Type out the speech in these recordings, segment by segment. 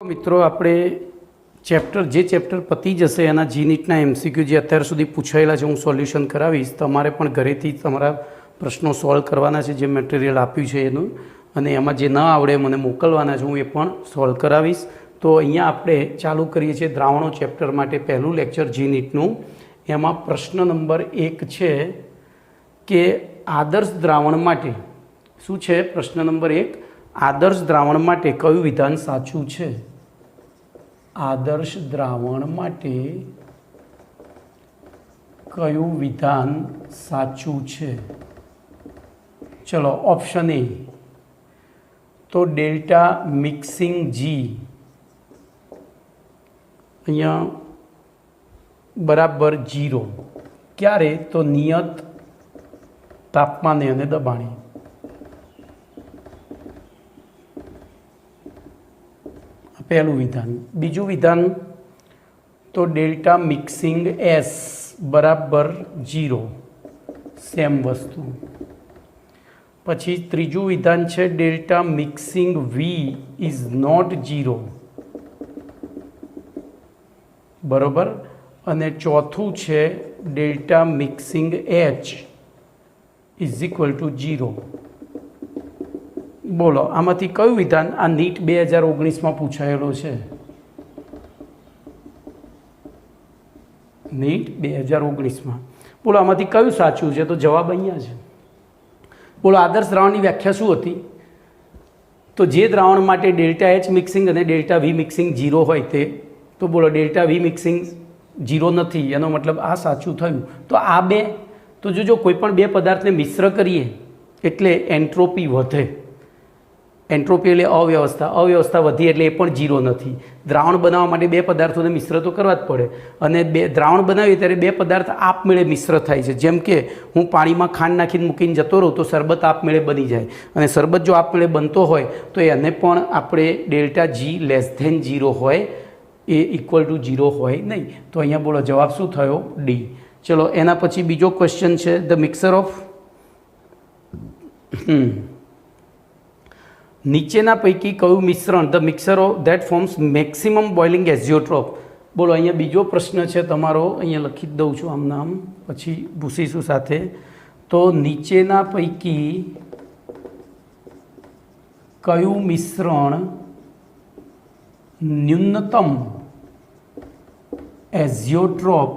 મિત્રો આપણે ચેપ્ટર પતી જશે એના જીનીટના એમસીક્યુ જે અત્યાર સુધી પૂછાયેલા છે હું સોલ્યુશન કરાવીશ. તમારે પણ ઘરેથી તમારા પ્રશ્નો સોલ્વ કરવાના છે જે મટીરિયલ આપ્યું છે એનું, અને એમાં જે ન આવડે મને મોકલવાના છે, હું એ પણ સોલ્વ કરાવીશ. તો અહીંયા આપણે ચાલુ કરીએ છીએ દ્રાવણો ચેપ્ટર માટે પહેલું લેક્ચર જીનીટનું. એમાં પ્રશ્ન નંબર 1 છે કે આદર્શ દ્રાવણ માટે શું છે? પ્રશ્ન નંબર 1, આદર્શ દ્રાવણ માટે કયું વિધાન સાચું છે? આદર્શ દ્રાવણ માટે કયું વિધાન સાચું છે? ચલો, ઓપ્શન એ તો ડેલ્ટા મિક્સિંગ જી અહીંયા બરાબર 0. ક્યારે? તો નિયત તાપમાને અને દબાણે. પહેલું વિધાન. બીજું વિધાન તો ડેલ્ટા મિક્સિંગ એસ બરાબર 0, સેમ વસ્તુ. પછી ત્રીજું વિધાન છે delta mixing V is not 0, બરોબર. અને ચોથું છે delta mixing H is equal to 0. બોલો આમાંથી કયું વિધાન? આ નીટ 2019માં પૂછાયેલો છે. નીટ 2019માં. બોલો આમાંથી કયું સાચું છે? તો જવાબ અહીંયા છે. બોલો આદર્શ દ્રાવણની વ્યાખ્યા શું હતી? તો જે દ્રાવણ માટે ડેલ્ટા એચ મિક્સિંગ અને ડેલ્ટા વી મિક્સિંગ 0 હોય તે. તો બોલો ડેલ્ટા વી મિક્સિંગ 0 નથી, એનો મતલબ આ સાચું થયું. તો આ બે, તો જો કોઈ પણ બે પદાર્થને મિશ્ર કરીએ એટલે એન્ટ્રોપી વધે. એન્ટ્રોપી એટલે અવ્યવસ્થા. અવ્યવસ્થા વધી એટલે એ પણ 0 નથી. દ્રાવણ બનાવવા માટે બે પદાર્થોને મિશ્ર તો કરવા જ પડે, અને દ્રાવણ બનાવીએ ત્યારે બે પદાર્થ આપમેળે મિશ્ર થાય છે. જેમ કે હું પાણીમાં ખાંડ નાખીને મૂકીને જતો રહું તો શરબત આપમેળે બની જાય, અને શરબત જો આપમેળે બનતો હોય તો એને પણ આપણે ડેલ્ટા જી લેસ ધેન 0 હોય, એ ઇક્વલ ટુ 0 હોય નહીં. તો અહીંયા બોલો જવાબ શું થયો? ડી. ચલો એના પછી બીજો ક્વેશ્ચન છે ધ મિક્સર ઓફ નીચેના પૈકી કયું મિશ્રણ the mixer of that forms maximum boiling azeotrope. બોલો અહીંયા બીજો પ્રશ્ન છે તમારો, અહીંયા લખી જ દઉં છું આમ નામ, પછી ભૂસીશું સાથે. તો નીચેના પૈકી કયું મિશ્રણ ન્યૂનતમ એઝિયોટ્રોપ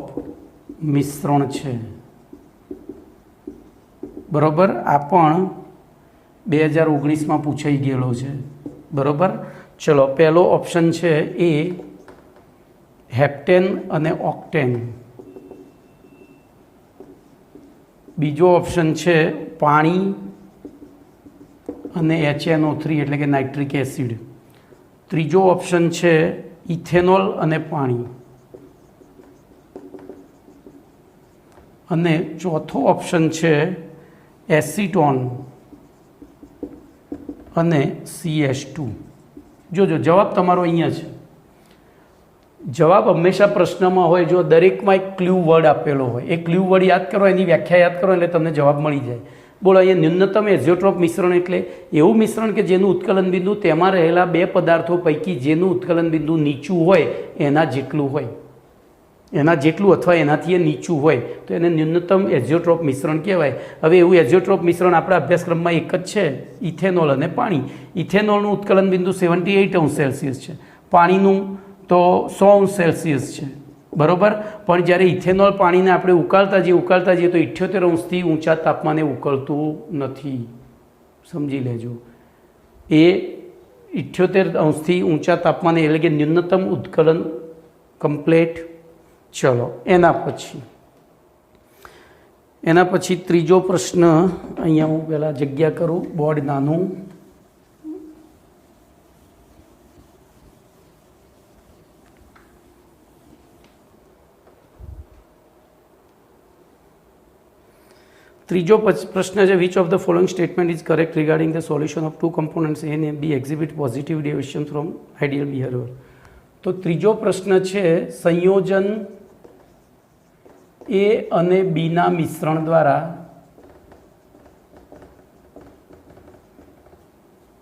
મિશ્રણ છે? બરોબર, આ પણ 2019માં પૂછાઈ ગયેલો છે. બરોબર. ચલો પહેલો ઓપ્શન છે એ હેપ્ટેન અને ઓક્ટેન. બીજો ઓપ્શન છે પાણી અને HNO3 એટલે કે નાઇટ્રિક એસિડ. ત્રીજો ઓપ્શન છે ઇથેનોલ અને પાણી. અને ચોથો ઓપ્શન છે એસિટોન અને CS2. જોજો જવાબ તમારો અહીંયા છે. જવાબ હંમેશા પ્રશ્નમાં હોય, જો દરેકમાં એક ક્લ્યુ વર્ડ આપેલો હોય, એ ક્લ્યુ વર્ડ યાદ કરો, એની વ્યાખ્યા યાદ કરો એટલે તમને જવાબ મળી જાય. બોલો અહીંયા ન્યૂનતમ એઝિયોટ્રોપ મિશ્રણ એટલે એવું મિશ્રણ કે જેનું ઉત્કલન બિંદુ તેમાં રહેલા બે પદાર્થો પૈકી જેનું ઉત્કલન બિંદુ નીચું હોય એના જેટલું હોય, એના જેટલું અથવા એનાથી એ નીચું હોય તો એને ન્યૂનતમ એઝિયોટ્રોપ મિશ્રણ કહેવાય. હવે એવું એઝિયોટ્રોપ મિશ્રણ આપણા અભ્યાસક્રમમાં એક જ છે, ઇથેનોલ અને પાણી. ઇથેનોલનું ઉત્કલન બિંદુ 78°C છે, પાણીનું તો 100°C છે. બરાબર. પણ જ્યારે ઇથેનોલ પાણીને આપણે ઉકાળતા જઈએ તો 78°થી ઊંચા તાપમાને ઉકળતું નથી. સમજી લેજો, એ 78°થી ઊંચા તાપમાને એટલે કે ન્યૂનતમ ઉત્કલન કમ્પ્લેટ. ચલો એના પછી ત્રીજો પ્રશ્ન, અહીંયા હું પહેલાં જગ્યા કરું, બોર્ડ નાનું. ત્રીજો પ્રશ્ન છે which of the following statement is correct regarding the solution of two components A and B exhibit positive deviation from ideal behaviour. તો ત્રીજો પ્રશ્ન છે સંયોજન A અને Bના મિશ્રણ દ્વારા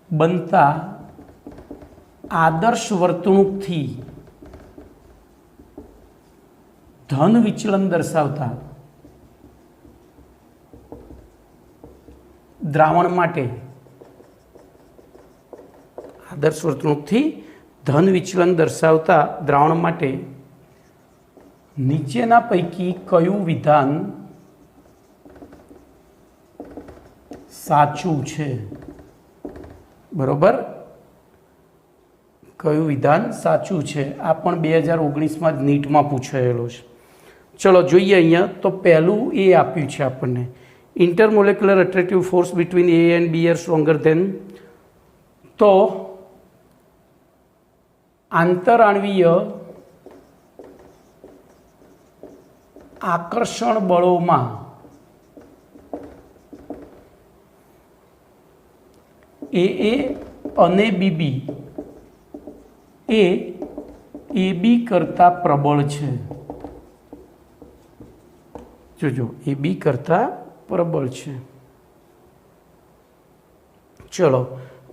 બનતા આદર્શ વર્તણૂકથી ધન વિચલન દર્શાવતા દ્રાવણ માટે આદર્શ વર્તણૂકથી ધન વિચલન દર્શાવતા દ્રાવણ માટે નીચેના પૈકી કયું વિધાન સાચું છે? બરોબર, કયું વિધાન સાચું છે? આ પણ 2019માં જ નીટમાં પૂછાયેલો છે. ચલો જોઈએ. અહીંયા તો પહેલું એ આપ્યું છે આપણને, intermolecular attractive force between A and B are stronger than. તો આંતરાણવીય આકર્ષણ બળોમાં એ અને બીબી એ બી કરતા પ્રબળ છે. જોજો, એ બી કરતા પ્રબળ છે. ચલો,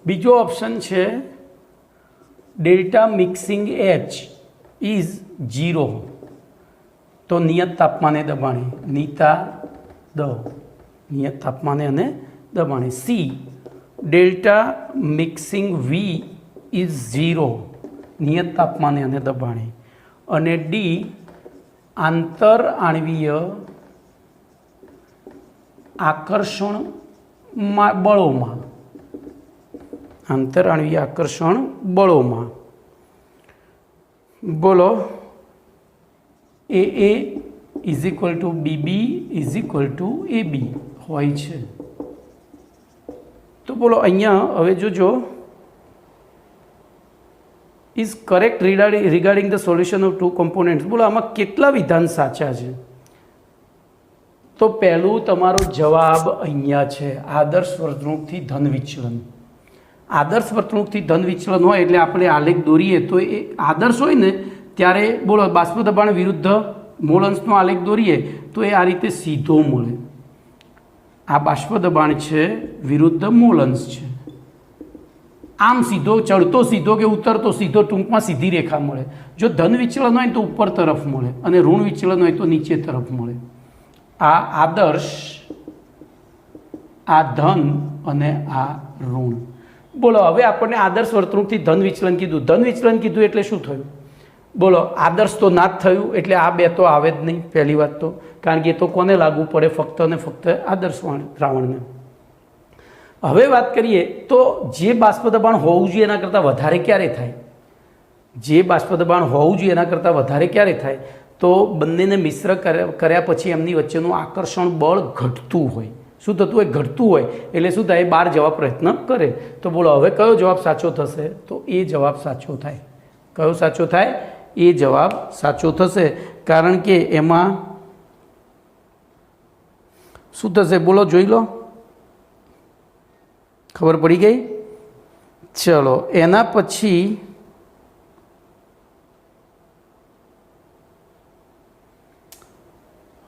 બીજો ઓપ્શન છે ડેલ્ટા મિક્સિંગ એચ ઇઝ 0. તો નિયત તાપમાને દબાણે, નિયત તાપમાને અને દબાણે. C delta mixing V is 0, નિયત તાપમાને અને દબાણે. અને ડી આંતર આણવીય આકર્ષણ બળોમાં, આંતર આણવીય આકર્ષણ બળોમાં. બોલો, A is equal to B B is equal to A B હોય છે. તો બોલો અહીંયા હવે જોજો, is correct regarding the solution of two components. બોલો આમાં કેટલા વિધાન સાચા છે? તો પહેલું તમારો જવાબ અહીંયા છે, આદર્શ વર્તણૂકથી ધન વિચલન. આદર્શ વર્તણૂકથી ધન વિચલન હોય એટલે આપણે આલેખ દોરીએ તો એ આદર્શ હોય ને ત્યારે બોલો બાષ્પ દબાણ વિરુદ્ધ મોલન્સનો આલેખ દોરીએ તો એ આ રીતે સીધો મળે. આ બાષ્પ દબાણ છે વિરુદ્ધ મોલન્સ છે. આમ સીધો ચડતો સીધો કે ઉતરતો સીધો, ટૂંકમાં સીધી રેખા મળે. જો ધન વિચલન હોય તો ઉપર તરફ મળે અને ઋણ વિચલન હોય તો નીચે તરફ મળે. આ આદર્શ, આ ધન અને આ ઋણ. બોલો હવે આપણને આદર્શ વર્તણૂકથી ધન વિચલન કીધું. ધન વિચલન કીધું એટલે શું થયું? બોલો આદર્શ તો ના જ થયું, એટલે આ બે તો આવે જ નહીં પહેલી વાત તો, કારણ કે એ તો કોને લાગુ પડે? ફક્ત ને ફક્ત આદર્શ દ્રાવણને. હવે વાત કરીએ તો જે બાષ્પ દબાણ હોવું જોઈએ એના કરતાં વધારે ક્યારે થાય? જે બાષ્પ દબાણ હોવું જોઈએ એના કરતાં વધારે ક્યારે થાય? તો બંનેને મિશ્ર કર્યા પછી એમની વચ્ચેનું આકર્ષણ બળ ઘટતું હોય. શું થતું હોય? ઘટતું હોય. એટલે શું થાય? બહાર જવા પ્રયત્ન કરે. તો બોલો હવે કયો જવાબ સાચો થશે? તો એ જવાબ સાચો થાય. કયો સાચો થાય? એ જવાબ સાચો થશે, કારણ કે એમાં શું થશે? બોલો, જોઈ લો, ખબર પડી ગઈ? ચલો, એના પછી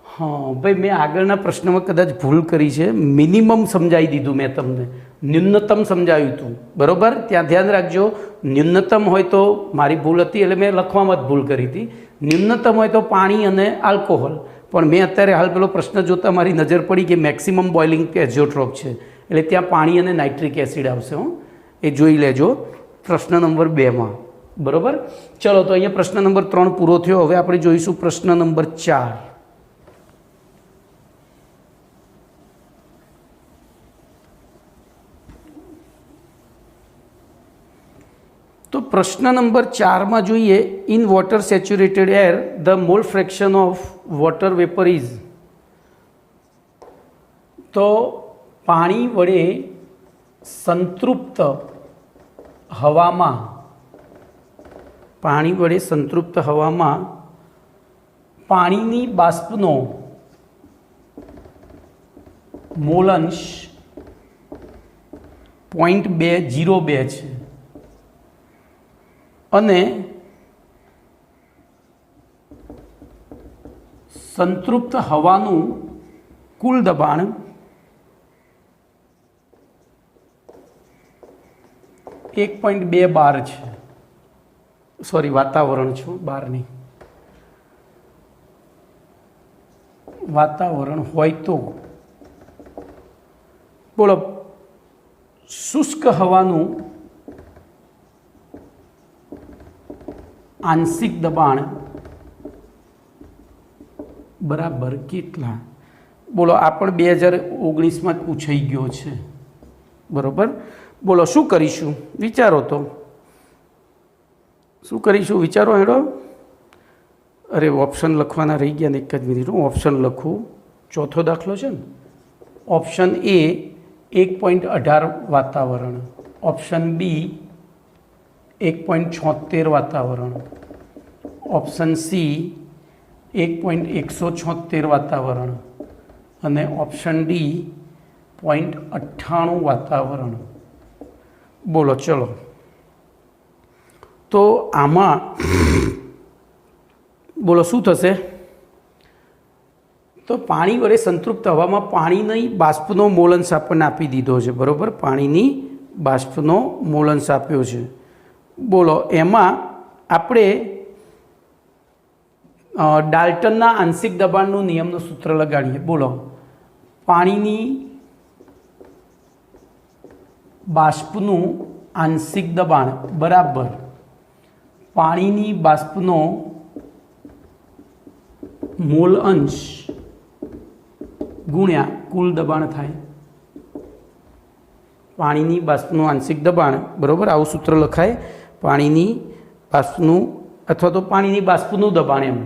હા ભાઈ, મેં આગળના પ્રશ્નમાં કદાચ ભૂલ કરી છે. મિનિમમ સમજાવી દીધું મેં તમને, ન્યૂનતમ સમજાવ્યું હતું. બરાબર, ત્યાં ધ્યાન રાખજો. ન્યૂનતમ હોય તો મારી ભૂલ હતી, એટલે મેં લખવામાં જ ભૂલ કરી હતી. ન્યૂનતમ હોય તો પાણી અને આલ્કોહોલ. પણ મેં અત્યારે હાલ પેલો પ્રશ્ન જોતાં મારી નજર પડી કે મેક્સિમમ બોઇલિંગ એઝોટ્રોપ છે, એટલે ત્યાં પાણી અને નાઇટ્રિક એસિડ આવશે. એ જોઈ લેજો પ્રશ્ન નંબર 2માં. બરાબર, ચલો તો અહીંયા પ્રશ્ન નંબર 3 પૂરો થયો. હવે આપણે જોઈશું પ્રશ્ન નંબર 4. તો પ્રશ્ન નંબર 4માં જોઈએ, in water saturated air the mall fraction of water vapour is. તો પાણી વડે સંતૃપ્ત હવામાં, પાણી વડે સંતૃપ્ત હવામાં પાણીની બાષ્પનો મોલંશ 0.02 છે અને સંતૃપ્ત હવાનું કુલ દબાણ 1.2 બાર છે. સોરી વાતાવરણ છું, બહાર નહીં. વાતાવરણ હોય તો બોલો શુષ્ક હવાનું આંશિક દબાણ બરાબર કેટલા? બોલો આ પણ 2019માં જ પૂછાઈ ગયો છે. બરાબર. બોલો શું કરીશું? વિચારો તો શું કરીશું? વિચારો હેડો. અરે ઓપ્શન લખવાના રહી ગયા ને, એક જ મિનિટ હું ઓપ્શન લખું. ચોથો દાખલો છે ને. ઓપ્શન એ 1.18 વાતાવરણ, ઓપ્શન બી 1.76 વાતાવરણ, ઓપ્શન સી 1.176 વાતાવરણ અને ઓપ્શન ડી 0.98 વાતાવરણ. બોલો ચલો. તો આમાં બોલો શું થશે? તો પાણી વડે સંતૃપ્ત હવામાં પાણીની બાષ્પનો મોલંશ આપણને આપી દીધો છે. બરાબર. પાણીની બાષ્પનો મોલંશ આપ્યો છે. બોલો એમાં આપણે ડાલ્ટનના આંશિક દબાણનું નિયમનું સૂત્ર લગાડીએ. બોલો પાણીની બાષ્પનું આંશિક દબાણ બરાબર પાણીની બાષ્પનો મોલ અંશ ગુણ્યા કુલ દબાણ થાય. પાણીની બાષ્પનું આંશિક દબાણ બરાબર આવું સૂત્ર લખાય. પાણીની બાષ્પનું અથવા તો પાણીની બાષ્પનું દબાણ, એમ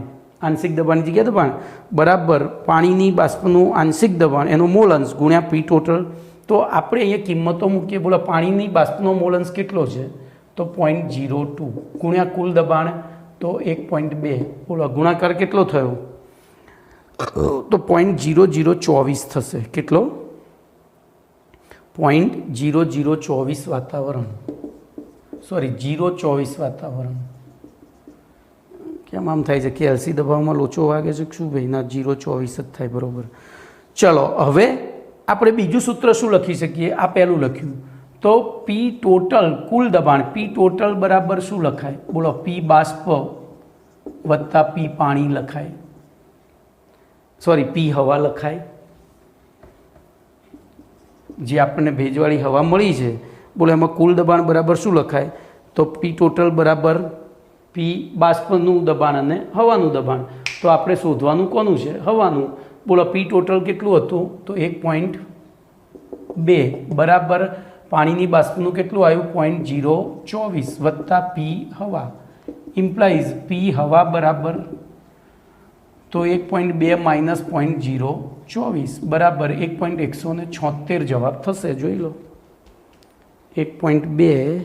આંશિક દબાણની જગ્યાએ દબાણ બરાબર પાણીની બાષ્પનું આંશિક દબાણ એનો મોલ અંશ ગુણ્યા પી ટોટલ. તો આપણે અહીંયા કિંમતો મૂકીએ. બોલો પાણીની બાષ્પનો મોલ અંશ કેટલો છે? તો 0.02 ગુણ્યા કુલ દબાણ તો 1.2. બોલો ગુણાકાર કેટલો થયો? તો 0.0024 થશે. કેટલો? 0.0024 વાતાવરણ. સોરી 0.24 વાતાવરણ. કેમ આમ થાય છે કે એલસી દબાવમાં લોચો વાગે છે શું ભાઈ? ના 0.24 જ થાય. બરાબર. ચલો હવે આપણે બીજું સૂત્ર શું લખી શકીએ? આ પહેલું લખ્યું તો પી ટોટલ કુલ દબાણ. પી ટોટલ બરાબર શું લખાય? બોલો પી બાષ્પ વત્તા પી પાણી લખાય. સોરી પી હવા લખાય. જે આપણને ભેજવાળી હવા મળી છે બોલો એમાં કુલ દબાણ બરાબર શું લખાય? તો પી ટોટલ બરાબર પી બાષ્પનું દબાણ અને હવાનું દબાણ. તો આપણે શોધવાનું કોનું છે? હવાનું. બોલો પી ટોટલ કેટલું હતું? તો 1.2 બરાબર પાણીની બાષ્પનું કેટલું આવ્યું? 0.024 વત્તા પી હવા ઇમ્પ્લાઇઝ પી હવા બરાબર તો 1.2 માઇનસ 0.024 બરાબર 1.176 જવાબ થશે. જોઈ લો 1.2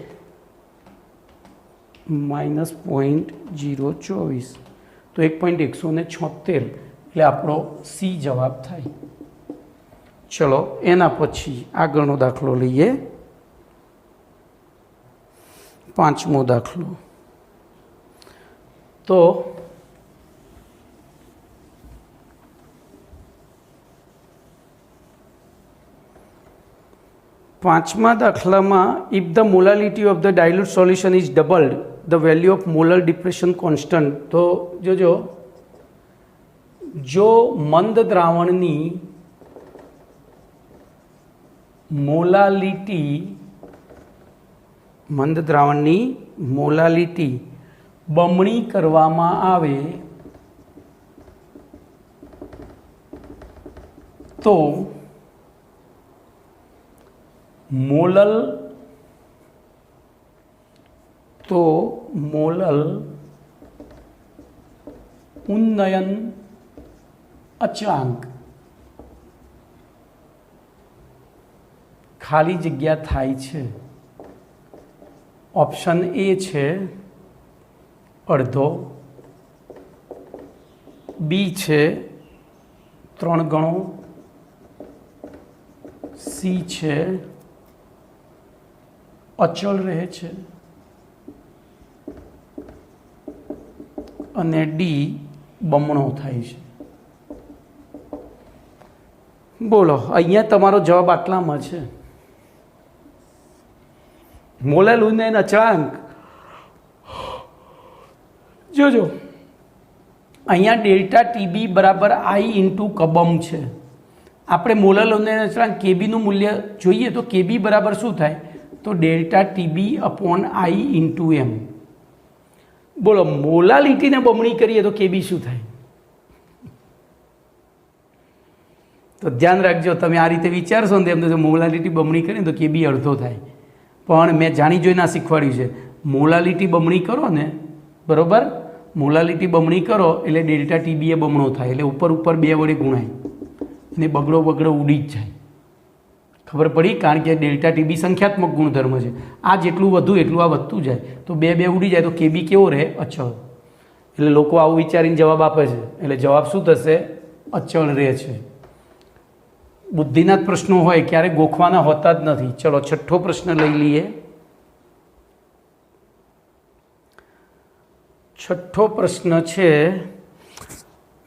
માઇનસ 0.024 તો 1.176 એટલે આપણો સી જવાબ થાય. ચલો એના પછી આગળનો દાખલો લઈએ. પાંચમો દાખલો. તો પાંચમા દાખલામાં if the molality of the dilute solution is doubled the value of molar depression constant. તો જોજો જો મંદ દ્રાવણની મોલાલિટી બમણી કરવામાં આવે તો મોલલ ઉન્નયન અચળાંક ખાલી જગ્યા થાય છે. ઓપ્શન એ છે અડધો, બી છે 3 ગણો, સી છે અચળ રહે છે અને ડી બમણો થાય છે. બોલો અહીંયા તમારો જવાબ આટલામાં છે. મોલર ઉન્નયન અચળાંક જોજો અહીંયા ડેલ્ટા ટીબી બરાબર આઈ ઇન્ટુ કબમ છે. આપણે મોલર લોન્થના અચળાંક કેબીનું મૂલ્ય જોઈએ તો કેબી બરાબર શું થાય? તો delta TB upon I into એમ. બોલો મોલાલિટીને બમણી કરીએ તો કેબી શું થાય? તો ધ્યાન રાખજો, તમે આ રીતે વિચારશો ને એમને મોલાલિટી બમણી કરીએ તો કેબી અડધો થાય. પણ મેં જાણી જોઈને આ શીખવાડ્યું છે. મોલાલિટી બમણી કરો ને, બરાબર, મોલાલિટી બમણી કરો એટલે ડેલ્ટા ટીબી એ બમણો થાય, એટલે ઉપર ઉપર 2 વડે ગુણાય અને બગડો ઉડી જ જાય. ખબર પડી? કારણ કે ડેલ્ટા ટીબી સંખ્યાત્મક ગુણધર્મ છે. આ જેટલું વધુ એટલું આ વધતું જાય, તો 2 ઉડી જાય તો કેબી કેવો રહે? અચળ. એટલે લોકો આવું વિચારીને જવાબ આપે છે, એટલે જવાબ શું થશે? અચળ રહે છે. બુદ્ધિના જ પ્રશ્નો હોય, ક્યારે ગોખવાના હોતા જ નથી. ચલો 6થો પ્રશ્ન લઈ લઈએ. 6થો પ્રશ્ન છે,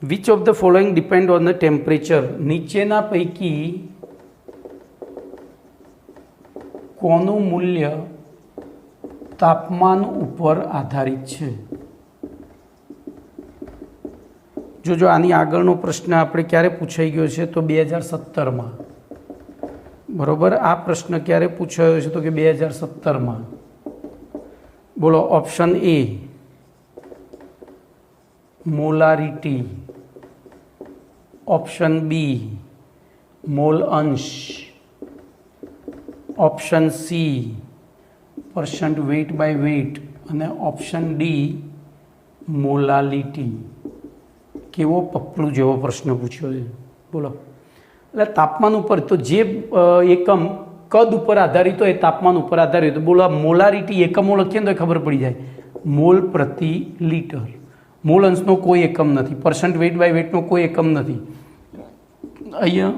which of the following depend on the temperature? નીચેના પૈકી કોનું મૂલ્ય તાપમાન ઉપર આધારિત છે? જો આની આગળનો પ્રશ્ન આપણે ક્યારે પૂછાઈ ગયો છે? તો 2017માં. બરાબર, આ પ્રશ્ન ક્યારે પૂછાયો છે? તો કે 2017માં. બોલો, option A molarity, option B mole અંશ, option C % weight by weight અને ઓપ્શન ડી મોલાલિટી. કેવો પપલું જેવો પ્રશ્ન પૂછ્યો છે, બોલો. એટલે તાપમાન ઉપર, તો જે એકમ કદ ઉપર આધારિત હોય એ તાપમાન ઉપર આધારિત હોય. બોલો, મોલારિટી એકમો લખીએ ને તો ખબર પડી જાય. મોલ પ્રતિ લીટર. મોલ અંશનો કોઈ એકમ નથી, % વેઇટ બાય વેઇટનો કોઈ એકમ નથી. અહીંયા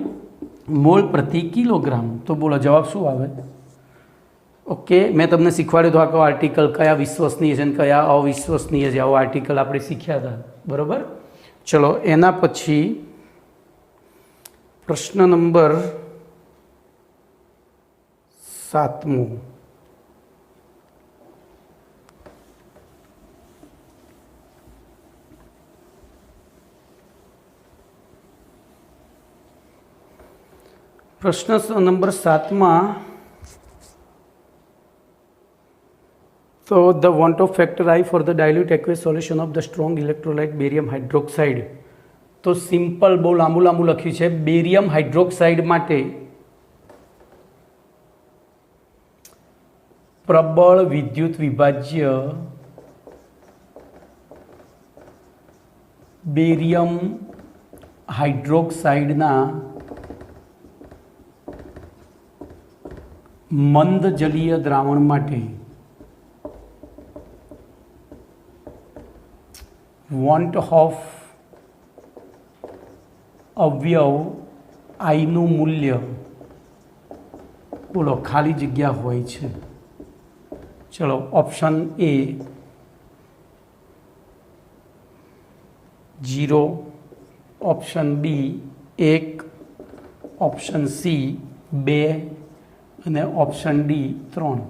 મોલ પ્રતિ કિલોગ્રામ. તો બોલો જવાબ શું આવે? ઓકે, મેં તમને શીખવાડ્યું હતું આખો આર્ટિકલ કયા વિશ્વસનીય છે અને કયા અવિશ્વસનીય છે. આવો આર્ટિકલ આપણે શીખ્યા હતા, બરાબર. ચલો એના પછી પ્રશ્ન નંબર 7મો. પ્રશ્ન નંબર 7માં, તો the van't Hoff factor i for the dilute aqueous solution of the strong electrolyte barium hydroxide. તો સિમ્પલ, બહુ લાંબુ લખ્યું છે. બેરિયમ હાઇડ્રોક્સાઇડ માટે પ્રબળ વિદ્યુત વિભાજ્ય બેરિયમ હાઇડ્રોક્સાઇડના મંદ જલીય દ્રાવણ માટે વોન્ટ ઓફ અવયવ આઈનું મૂલ્ય, બોલો, ખાલી જગ્યા હોય છે. ચલો, option A 0, option B 1, option C 2 અને ઓપ્શન ડી 3.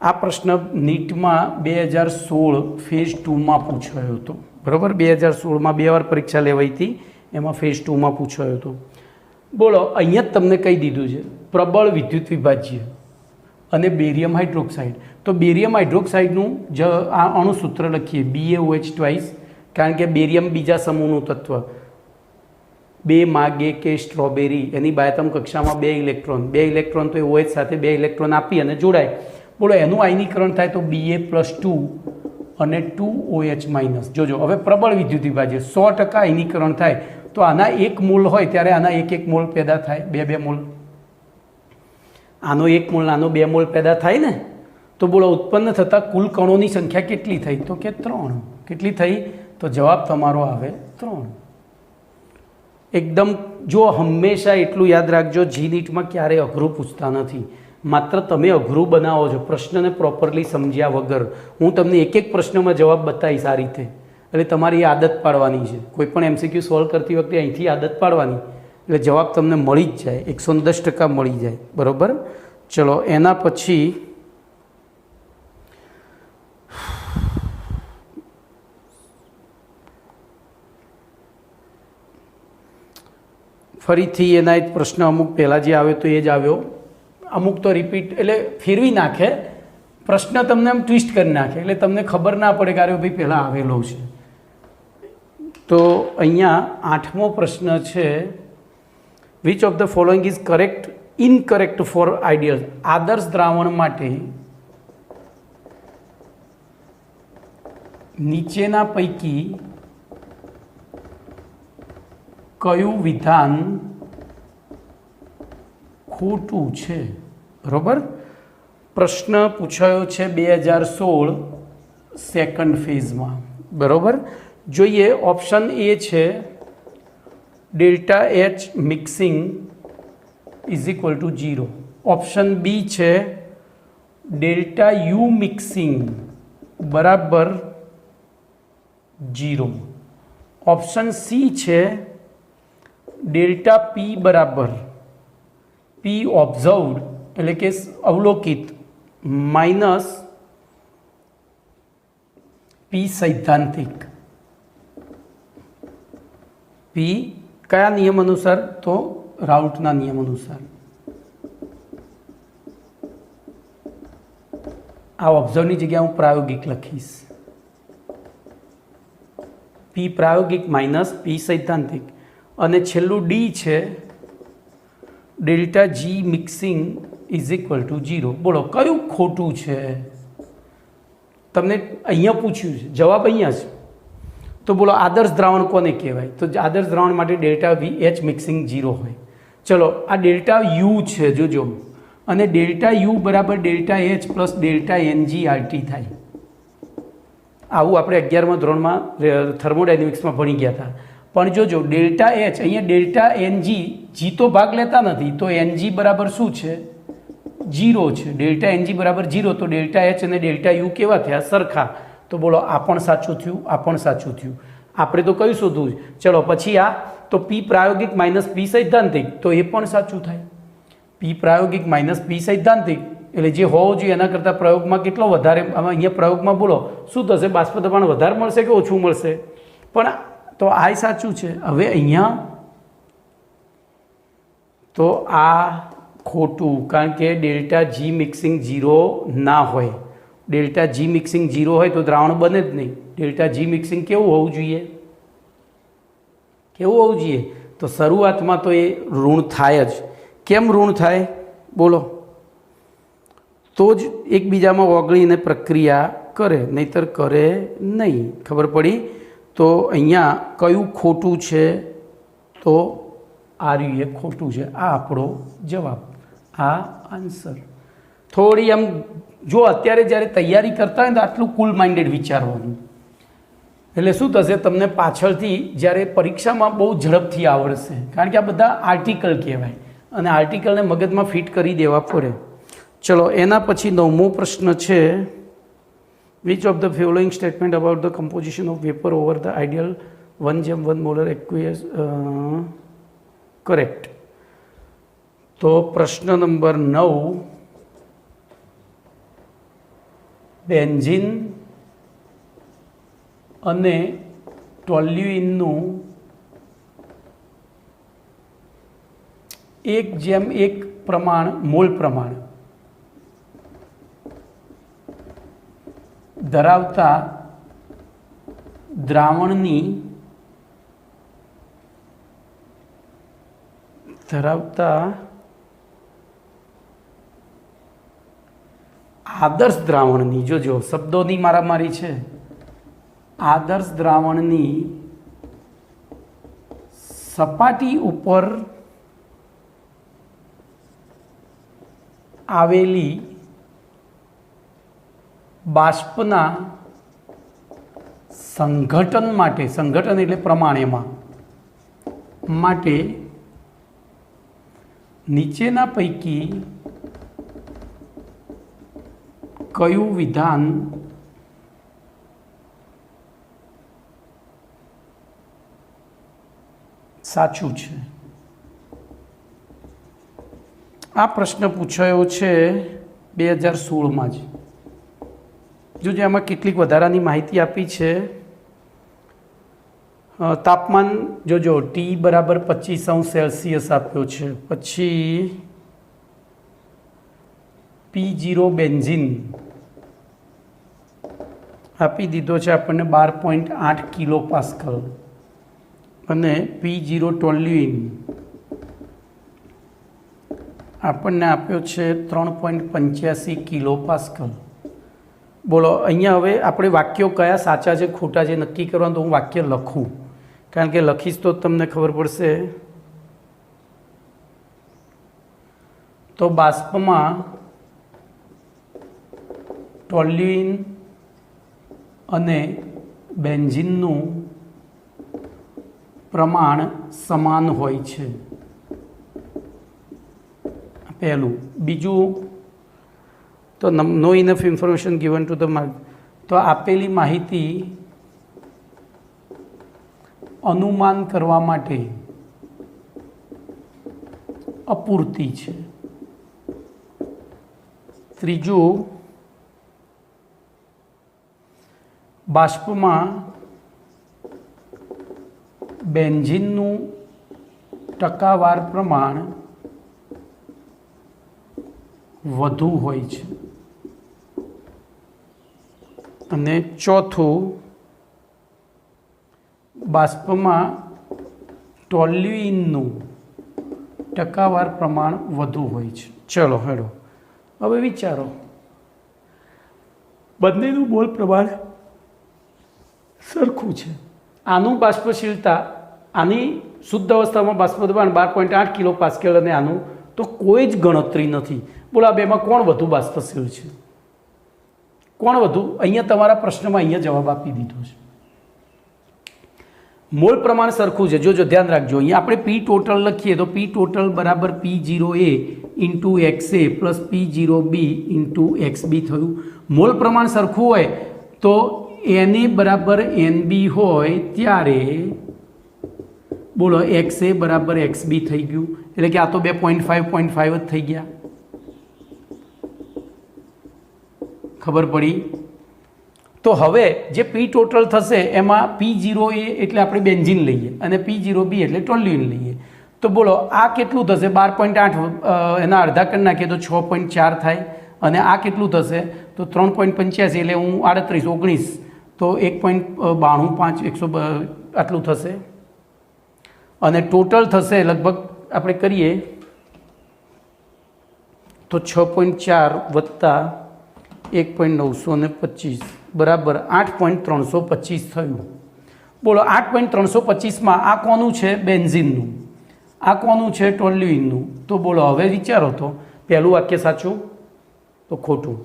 આ પ્રશ્ન નીટમાં 2016 ફેઝ 2માં પૂછાયો હતો, બરાબર. 2016માં 2 વાર પરીક્ષા લેવાઈ હતી, એમાં ફેઝ 2માં પૂછાયો હતો. બોલો, અહીંયા જ તમને કહી દીધું છે પ્રબળ વિદ્યુત વિભાજ્ય અને બેરિયમ હાઇડ્રોક્સાઇડ. તો બેરિયમ હાઇડ્રોક્સાઇડનું આ અણુસૂત્ર લખીએ, BaOH ટ્વાઇસ, કારણ કે બેરિયમ બીજા સમૂહનું તત્વ. 2 માગે કે સ્ટ્રોબેરી, એની બાયતમ કક્ષામાં 2 ઇલેક્ટ્રોન, તો એ OH સાથે 2 ઇલેક્ટ્રોન આપી અને જોડાય. બોલો, એનું આયનીકરણ થાય તો Ba+2 અને 2OH-. જોજો, હવે પ્રબળ વિદ્યુત વિભાજ્ય 100% આયનીકરણ થાય તો આના 1 મોલ હોય ત્યારે આના 1 મોલ પેદા થાય, 2 મોલ. આનો 1 મોલ, આનો 2 મોલ પેદા થાય ને. તો બોલો, ઉત્પન્ન થતા કુલ કણોની સંખ્યા કેટલી થઈ? તો કે 3. કેટલી થઈ? તો જવાબ તમારો આવે 3. એકદમ. જો હંમેશા એટલું યાદ રાખજો, જી નીટમાં ક્યારેય અઘરું પૂછતા નથી. માત્ર તમે અઘરું બનાવો છો પ્રશ્નને પ્રોપરલી સમજ્યા વગર. હું તમને એક પ્રશ્નમાં જવાબ બતાવીશ આ રીતે, એટલે તમારી આદત પાડવાની છે. કોઈ પણ MCQ સોલ્વ કરતી વખતે અહીંથી આદત પાડવાની, એટલે જવાબ તમને મળી જ જાય, 110% મળી જાય, બરાબર. ચલો એના પછી ફરીથી એના એક પ્રશ્ન અમુક પહેલાં જે આવ્યો તો એ જ આવ્યો, અમુક તો રિપીટ એટલે ફેરવી નાખે, પ્રશ્ન તમને આમ ટ્વિસ્ટ કરી નાખે એટલે તમને ખબર ના પડે કે અરે ભાઈ પહેલાં આવેલો છે. તો અહીંયા 8મો પ્રશ્ન છે, which of the following is correct incorrect for ideal. આદર્શ દ્રાવણ માટે નીચેના પૈકી કયું વિધાન ખોટું છે? બરાબર. પ્રશ્ન પૂછાયો છે 2016 સેકન્ડ ફેઝમાં. બરાબર. જોઈએ, ઓપ્શન એ છે delta H mixing is equal to 0. Option B છે ડેલ્ટા યુ મિક્સિંગ બરાબર 0. ઓપ્શન સી છે ડેલ્ટા પી બરાબર પી ઓબ્ઝર્વડ એટલે કે અવલોકિત માઇનસ પી સૈદ્ધાંતિક. પી કયા નિયમ અનુસાર? તો રાઉટના નિયમ અનુસાર. આ ઓબ્ઝર્વની જગ્યાએ હું પ્રાયોગિક લખીશ. પી પ્રાયોગિક માઇનસ પી સૈદ્ધાંતિક. અને છેલ્લું ડી છે delta G mixing is equal to 0. બોલો કયું ખોટું છે? તમને અહીંયા પૂછ્યું છે, જવાબ અહીંયા છે. તો બોલો આદર્શ દ્રાવણ કોને કહેવાય? તો આદર્શ દ્રાવણ માટે ડેલ્ટા વી એચ મિક્સિંગ 0 હોય. ચલો, આ ડેલ્ટા યુ છે, જોજો, અને ડેલ્ટા યુ બરાબર delta H plus delta NG RT થાય. આવું આપણે 11મા ધોરણમાં થર્મોડાયનેમિક્સમાં ભણી ગયા હતા. પણ જોજો, ડેલ્ટા એચ અહીંયા ડેલ્ટા એનજી, જી તો ભાગ લેતા નથી, તો એનજી બરાબર શું છે? 0 છે. ડેલ્ટા એનજી બરાબર 0, તો ડેલ્ટા એચ અને ડેલ્ટા યુ કેવા થયા? સરખા. તો બોલો આ પણ સાચું થયું, આ પણ સાચું થયું. આપણે તો કયું શોધવું છે? ચલો પછી આ તો પી પ્રાયોગિક માઇનસ પી સૈદ્ધાંતિક, તો એ પણ સાચું થાય. પી પ્રાયોગિક માઇનસ પી સૈદ્ધાંતિક એટલે જે હોવો જોઈએ એના કરતાં પ્રયોગમાં કેટલો વધારે, અહીંયા પ્રયોગમાં બોલો શું થશે? બાષ્પ દબાણ વધારે મળશે કે ઓછું મળશે? પણ તો આ સાચું છે. હવે અહીંયા તો આ ખોટું, કારણ કે ડેલ્ટા જી મિક્સિંગ 0 ના હોય. ડેલ્ટા જી મિક્સિંગ 0 હોય તો દ્રાવણ બને જ નહીં. ડેલ્ટા જી મિક્સિંગ કેવું હોવું જોઈએ? કેવું હોવું જોઈએ? તો શરૂઆતમાં તો એ ઋણ થાય જ. કેમ ઋણ થાય? બોલો. તો જ એકબીજામાં ઓગળીને પ્રક્રિયા કરે, નહીતર કરે નહીં. ખબર પડી? તો અહીંયા કયું ખોટું છે? તો આર્યુ એ ખોટું છે. આ આપણો જવાબ, આ આન્સર. થોડી આમ જો અત્યારે જ્યારે તૈયારી કરતા હોય ને તો આટલું કુલ માઇન્ડેડ વિચારવાનું, એટલે શું થશે? તમને પાછળથી જ્યારે પરીક્ષામાં બહુ ઝડપથી આવડશે, કારણ કે આ બધા આર્ટિકલ કહેવાય અને આર્ટિકલને મગજમાં ફિટ કરી દેવા પડે. ચલો, એના પછી 9મો પ્રશ્ન છે, which of the following statement about the composition of vapour over the ideal 1:1 molar aqueous correct. તો પ્રશ્ન નંબર 9, બેન્ઝીન અને ટોલ્યુઇનનું 1:1 પ્રમાણ, મોલ પ્રમાણ ધરાવતા દ્રાવણની આદર્શ દ્રાવણની, જોજો શબ્દોની મારામારી છે, આદર્શ દ્રાવણની સપાટી ઉપર આવેલી બાષ્પના સંઘટન માટે, સંઘટન એટલે પ્રમાણ, એમાં માટે નીચેના પૈકી કયું વિધાન સાચું છે? આ પ્રશ્ન પૂછાયો છે 2016માં જ. જોજો આમાં કેટલીક વધારાની માહિતી આપી છે. તાપમાન જોજો ટી બરાબર 25°C આપ્યો છે, પછી P0 બેન્ઝીન આપી દીધો છે આપણને 12.8 કિલો પાસ્કલ અને P0 ટોલ્યુઇન આપણને આપ્યો છે 3.85 કિલો પાસ્કલ. બોલો અહીંયા હવે આપણે વાક્યો કયા સાચા છે ખોટા છે નક્કી કરવાનું, તો હું વાક્ય લખું, કારણ કે લખીશ તો તમને ખબર પડશે. તો બાષ્પમાં ટોલ્યુઇન અને બેન્ઝીનનું પ્રમાણ સમાન હોય છે, પહેલું. બીજું તો no enough information given to the mark, તો આપેલી માહિતી અનુમાન કરવા માટે અપૂરતી છે. ત્રીજું, બાષ્પમાં બેન્ઝીનનું ટકાવાર પ્રમાણ વધુ હોય છે. અને ચોથું, બાષ્પમાં ટોલ્યુઇનનું ટકાવાર પ્રમાણ વધુ હોય છે. ચલો હેડો હવે વિચારો, બંનેનું મોલ પ્રમાણ સરખું છે. આનું બાષ્પશીલતા, આની શુદ્ધ અવસ્થામાં બાષ્પ દબાણ 12.8 કિલો પાસ્કલ અને આનું તો કોઈ જ ગણતરી નથી. બોલો આ બેમાં કોણ વધુ બાષ્પશીલ છે, કોણ વધુ? અહીંયા તમારા પ્રશ્નમાં અહીંયા જવાબ આપી દીધો છે. મોલ પ્રમાણ સરખું છે. જોજો ધ્યાન રાખજો, અહીંયા આપણે પી ટોટલ લખીએ તો પી ટોટલ બરાબર P0A into XA plus P0B into XB થયું. મોલ પ્રમાણ સરખું હોય તો Na બરાબર NB હોય ત્યારે બોલો XA બરાબર XB થઈ ગયું, એટલે કે આ તો 2.5 જ થઈ ગયા. ખબર પડી? તો હવે જે પી ટોટલ થશે એમાં P0A એટલે આપણે બેન્ઝીન લઈએ અને P0B એટલે ટોલ્યુઇન લઈએ. તો બોલો આ કેટલું થશે? 12.8 એના અડધા કરી નાખીએ તો 6.4 થાય, અને આ કેટલું થશે તો 3.85 એટલે હું 38 19 તો 1.92 100 આટલું થશે. અને ટોટલ થશે લગભગ આપણે કરીએ તો 6.4 વત્તા 1.925 બરાબર 8.325 થયું. બોલો 8.325માં આ કોનું છે? બેન્ઝીનનું. આ કોનું છે? ટોલ્યુઇનનું. તો બોલો હવે વિચારો, તો પહેલું વાક્ય સાચું તો ખોટું,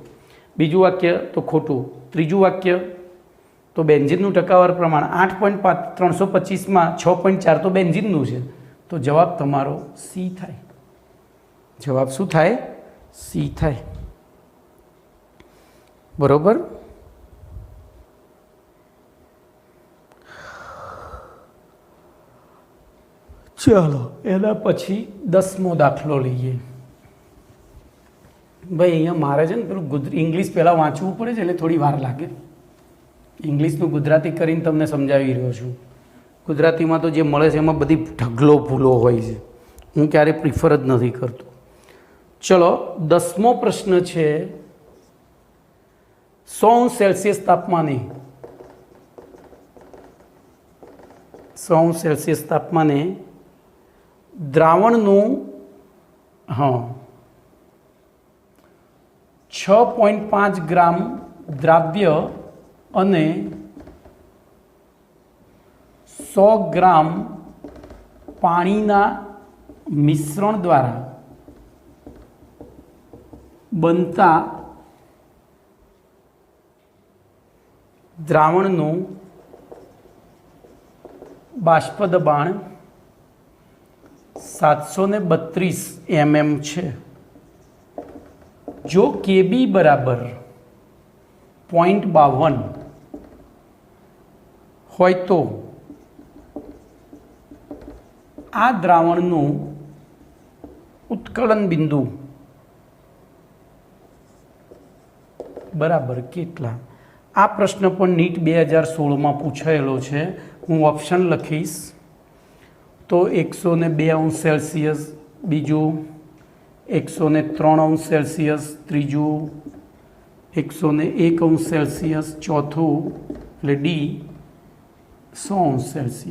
બીજું વાક્ય તો ખોટું, ત્રીજું વાક્ય તો બેન્ઝીનનું ટકાવાર પ્રમાણ 8.325માં 6.4 તો બેન્ઝીનનું છે. તો જવાબ તમારો સી થાય. જવાબ શું થાય? સી થાય. બરોબર? ચાલો એના પછી 10મો દાખલો લઈએ. ભાઈ અહીંયા મારે છે ને પેલું ઇંગ્લિશ પહેલાં વાંચવું પડે છે એટલે થોડી વાર લાગે. ઇંગ્લિશનું ગુજરાતી કરીને તમને સમજાવી રહ્યો છું. ગુજરાતીમાં તો જે મળે છે એમાં બધી ઢગલો ભૂલો હોય છે, હું ક્યારેય પ્રિફર જ નથી કરતો. ચલો 10મો પ્રશ્ન છે, 100°C તાપમાને 100°C તાપમાને દ્રાવણનું 6.5 ગ્રામ દ્રાવ્ય અને 100 ગ્રામ પાણીના મિશ્રણ દ્વારા બનતા દ્રાવણનું બાષ્પ દબાણ 732 mm છે. જો KB બરાબર 0.52 હોય તો આ દ્રાવણનું ઉત્કલન બિંદુ બરાબર કેટલા? આ પ્રશ્ન પણ નીટ 2016માં પૂછાયેલો છે. હું ઓપ્શન લખીશ તો 102°C, બીજું 103°C, ત્રીજું 101°C, ચોથું એટલે ડી 100°C.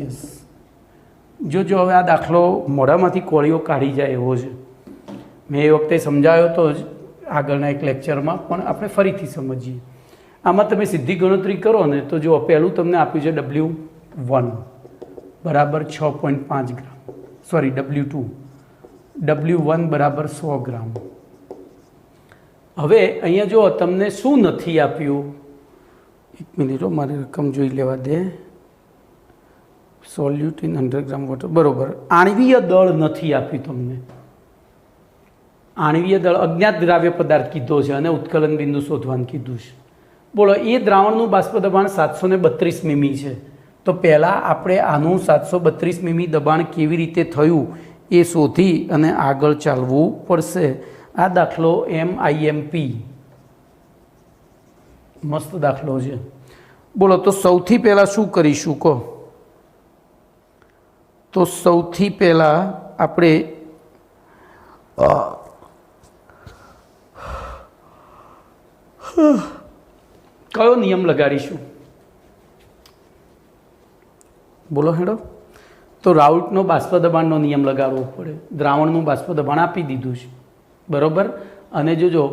જો હવે આ દાખલો મોઢામાંથી કોળીઓ કાઢી જાય એવો છે. મેં એ વખતે સમજાવ્યો તો જ આગળના એક લેક્ચરમાં, પણ આપણે ફરીથી સમજીએ. આમાં તમે સીધી ગણતરી કરો ને તો જો પહેલું તમને આપ્યું છે W1 બરાબર 6.5 ગ્રામ, સોરી W1 બરાબર 100 ગ્રામ. હવે અહીંયા જો તમને શું નથી આપ્યું, એક મિનિટ મારી રકમ જોઈ લેવા દે. સોલ્યુટ ઇન 100 ગ્રામ વોટર, બરોબર. આણ્વીય દળ નથી આપ્યું તમને. આણ્વીય દળ અજ્ઞાત દ્રાવ્ય પદાર્થ કીધો છે અને ઉત્કલન બિંદુ શોધવાનું કીધું છે. બોલો, એ દ્રાવણનું બાષ્પ દબાણ 732 મીમી છે. તો પહેલાં આપણે આનું 732 મીમી દબાણ કેવી રીતે થયું એ શોધી અને આગળ ચાલવું પડશે. આ દાખલો MIMP મસ્ત દાખલો છે. બોલો, તો સૌથી પહેલાં શું કરીશું કહો? તો સૌથી પહેલાં આપણે કયો નિયમ લગાડીશું? બોલો હેડો. તો રાઉલ્ટનો બાષ્પ દબાણનો નિયમ લગાડવો પડે. દ્રાવણનું બાષ્પ દબાણ આપી દીધું છે, બરાબર. અને જોજો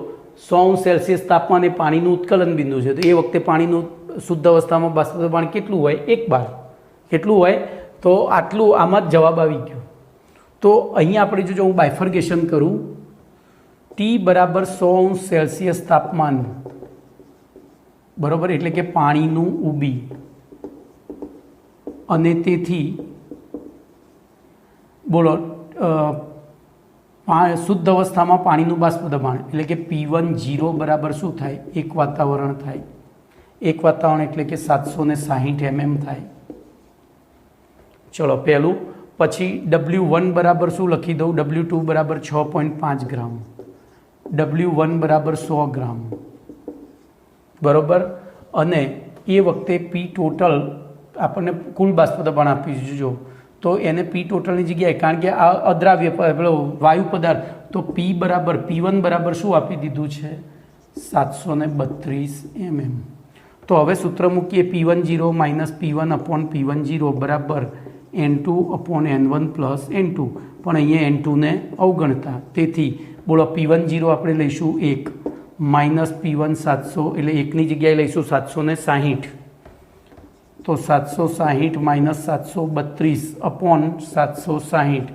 100°C તાપમાન એ પાણીનું ઉત્કલન બિંદુ છે. તો એ વખતે પાણીનું શુદ્ધ અવસ્થામાં બાષ્પ દબાણ કેટલું હોય? 1 bar. કેટલું હોય? તો આટલું. આમાં જ જવાબ આવી ગયો. તો અહીંયા આપણે જોજો, હું બાયફર્ગેશન કરું. T બરાબર 100°C તાપમાન, બરાબર, એટલે કે પાણીનું ઉબી. અને તેથી બોલો શુદ્ધ અવસ્થામાં પાણીનું બાષ્પ દબાણ એટલે કે P1 0 બરાબર શું થાય? 1 વાતાવરણ થાય. 1 વાતાવરણ એટલે કે 760 mm થાય. ચલો પહેલું. પછી W1 બરાબર શું લખી દઉં? W2 બરાબર 6.5 ગ્રામ, W1 બરાબર 100 ગ્રામ, બરાબર. અને એ વખતે P ટોટલ આપણને કુલ બાષ્પ દબાણ આપી જો, તો એને P ટોટલની જગ્યાએ, કારણ કે આ અદ્રાવ્ય પેલો વાયુ પદાર્થ, તો P1 બરાબર શું આપી દીધું છે? 732 mm. તો હવે સૂત્ર મૂકીએ. P10 minus P1 upon P10 બરાબર N2/N1 પ્લસ N2, પણ અહીંયા N2ને અવગણતા. તેથી બોલો P10 આપણે લઈશું 1 માઇનસ P1 700, એટલે 1ની જગ્યાએ લઈશું 760. તો 760 માઇનસ 732 અપોન 760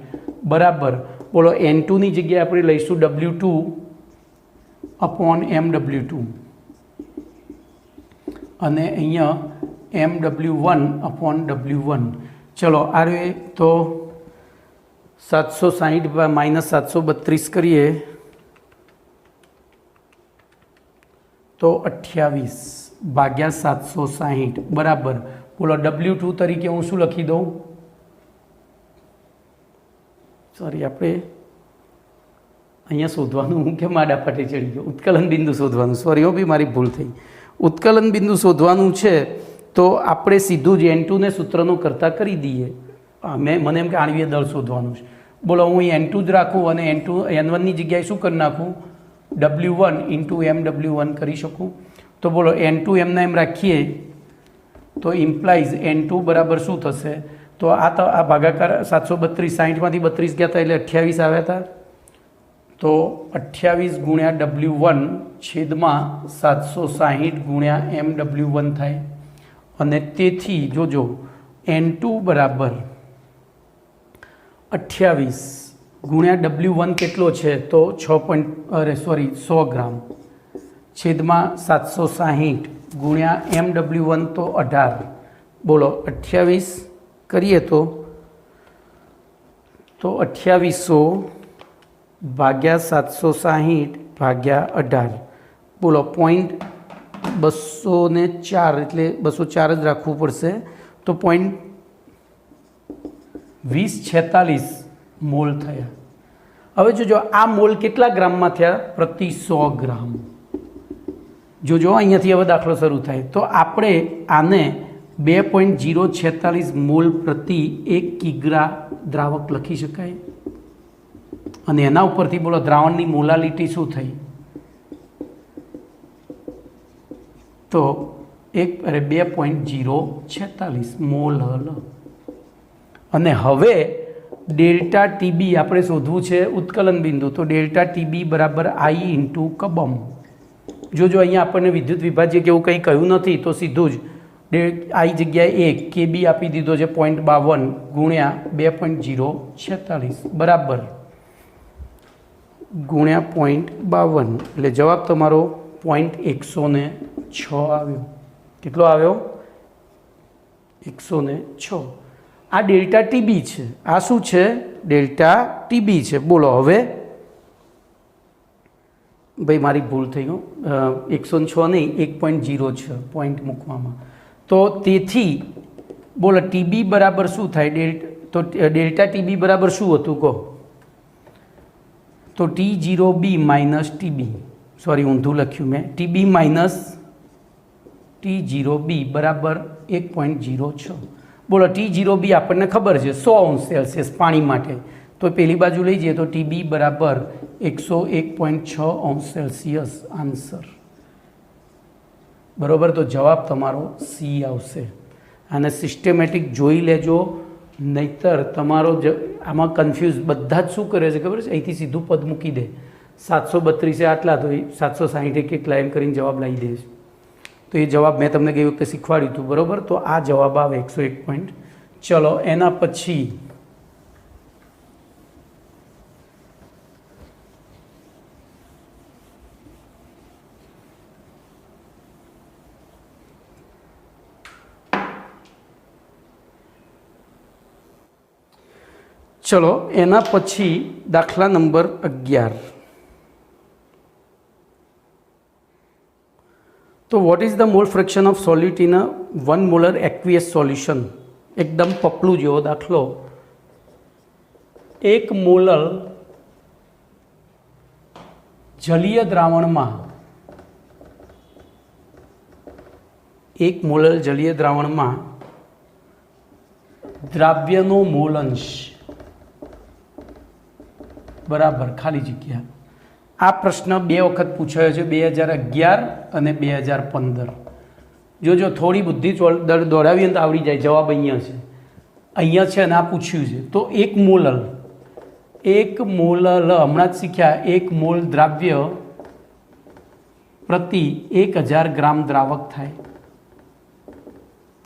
બરાબર બોલો N2ની જગ્યાએ આપણે લઈશું W2 અપોન MW2 અને અહીંયા MW1 અપોન W1. ચલો આ રે તો 760 માઇનસ 732 કરીએ તો 28 ભાગ્યા 760 બરાબર બોલો W2 તરીકે હું શું લખી દઉં? સોરી, આપણે અહીંયા શોધવાનું, હું કેમ આડા પાટે ચડી ગયો? ઉત્કલન બિંદુ શોધવાનું. સોરી, બી મારી ભૂલ થઈ. ઉત્કલન બિંદુ શોધવાનું છે તો આપણે સીધું જ N2ને સૂત્રનો કરતાં કરી દઈએ. મને એમ કે આણ્વીય દળ શોધવાનું છે. બોલો, હું N2 જ રાખું અને N1ની જગ્યાએ શું કરી નાખું? W1 ઇન્ટુ MW1 કરી શકું. તો બોલો N2 એમના એમ રાખીએ તો ઇમ્પ્લાઇઝ N2 બરાબર શું થશે? તો આ ભાગાકાર 732 60માંથી 32 ગયા હતા એટલે 28 આવ્યા હતા. તો 28 ગુણ્યા W1 છેદમાં 760 ગુણ્યા MW1 થાય. અને તેથી જોજો N2 બરાબર 28 ગુણ્યા W1 કેટલો છે? તો 100 ગ્રામ છેદમાં 760 ગુણ્યા MW1 તો 18. બોલો 28 કરીએ તો 2800 ભાગ્યા 760 ભાગ્યા 18. બોલો 0.204 એટલે 204 જ રાખવું પડશે. તો 0.2046 મોલ થયા. હવે જોજો આ મોલ કેટલા ગ્રામમાં થયા? પ્રતિ 100 ગ્રામ. જોજો અહીંયાથી હવે દાખલો શરૂ થાય. તો આપણે આને 2.046 મોલ પ્રતિ 1 કિગ્રા દ્રાવક લખી શકાય. અને એના ઉપરથી બોલો દ્રાવણની મોલાલિટી શું થઈ? તો 2.046 મોલ. અને હવે ડેલ્ટા ટીબી આપણે શોધવું છે ઉત્કલન બિંદુ. તો ડેલ્ટા ટીબી બરાબર આઈ ઇન્ટુ કબમ. જો અહીંયા આપણને વિદ્યુત વિભાજ્ય કે એવું કંઈ કહ્યું નથી તો સીધું જ આઈ જગ્યાએ 1 કેબી આપી દીધો છે 0.52 ગુણ્યા 2.046 બરાબર ગુણ્યા 0.52 એટલે જવાબ તમારો 106 આવ્યો. કેટલો આવ્યો? 106. આ ડેલ્ટા ટીબી છે. આ શું છે? ડેલ્ટા ટીબી છે. બોલો હવે ભાઈ મારી ભૂલ થઈ ગયું, 106 નહીં 1.06 પોઈન્ટ મૂકવામાં. તો તેથી બોલો ટીબી બરાબર શું થાય? તો ડેલ્ટા ટીબી બરાબર શું હતું કહો? તો T0B માઇનસ ટીબી, સોરી ઊંધું લખ્યું મેં, ટીબી માઇનસ T0B બરાબર 1.06. બોલો T0B આપણને ખબર છે 100°C પાણી માટે. તો પેલી બાજુ લઈ જઈએ તો ટીબી બરાબર 101.6°C આન્સર બરાબર. તો જવાબ તમારો સી આવશે. અને સિસ્ટમેટિક જોઈ લેજો, નહીતર તમારો આમાં કન્ફ્યુઝ બધા જ શું કરે છે ખબર છે? અહીંથી સીધું પદ મૂકી દે, 732 આટલા તો 760 કેટલા એમ કરીને જવાબ લાવી દે છે. તો એ જવાબ મેં તમને ગઈ વખતે શીખવાડ્યું હતું બરાબર. તો આ જવાબ આવે 101 પોઈન્ટ. ચલો એના પછી દાખલા નંબર 11. તો what is the mall fraction of સોલ્યુટ in a 1 molar aqueous solution? એકદમ પપલું જેવો દાખલો. 1 મોલર જલીય દ્રાવણમાં 1 મોલર જલીય દ્રાવણમાં દ્રાવ્યનો મોલ અંશ બરાબર ખાલી જગ્યા. આ પ્રશ્ન 2 વખત પૂછાયો છે, 2011 અને 2015. જો થોડી બુદ્ધિ દોડાવીએ તો આવડી જાય. જવાબ અહીંયા છે અને આ પૂછ્યું છે. તો 1 મોલ હમણાં જ શીખ્યા, 1 મોલ દ્રાવ્ય પ્રતિ 1000 ગ્રામ દ્રાવક થાય.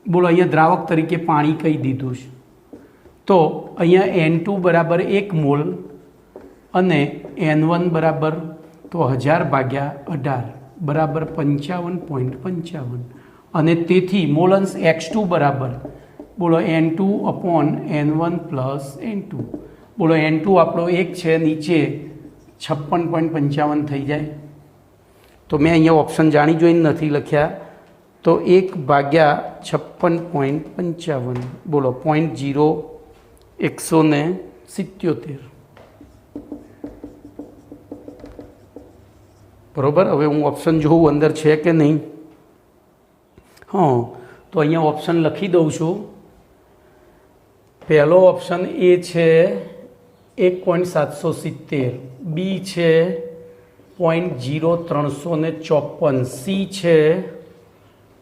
બોલો અહીંયા દ્રાવક તરીકે પાણી કહી દીધું છે. તો અહીંયા N2 બરાબર 1 મોલ અને N1 બરાબર તો 1000 ભાગ્યા 18 બરાબર 55.55. અને તેથી મોલન્સ X2 બરાબર બોલો N2 upon N1 plus N2. બોલો N2 આપણો 1 છે, નીચે 56.55 થઈ જાય. તો મેં અહીંયા ઓપ્શન જાણી જોઈને નથી લખ્યા. તો 1 ભાગ્યા 56.55 બોલો 0.177 બરાબર. હવે હું ઓપ્શન જોઉં અંદર છે કે નહીં. તો અહીંયા ઓપ્શન લખી દઉં છું. પહેલો ઓપ્શન એ છે 1.770, બી છે 0.0354, સી છે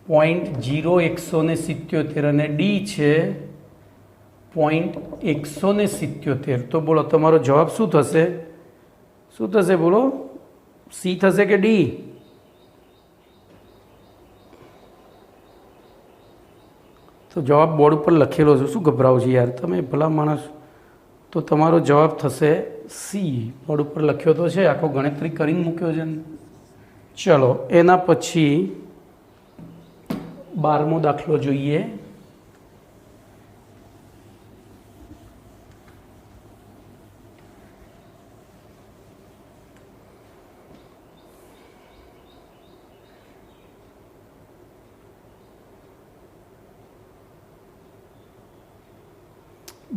0.0177 અને ડી છે 0.177. તો બોલો તમારો જવાબ શું થશે? બોલો સી થશે કે ડી? તો જવાબ બોર્ડ ઉપર લખેલો છે, શું ગભરાવ છે યાર તમે ભલા માણસ. તો તમારો જવાબ થશે સી. બોર્ડ ઉપર લખ્યો તો છે, આખો ગણતરી કરીને મૂક્યો છે ને. ચલો એના પછી 12મો દાખલો જોઈએ.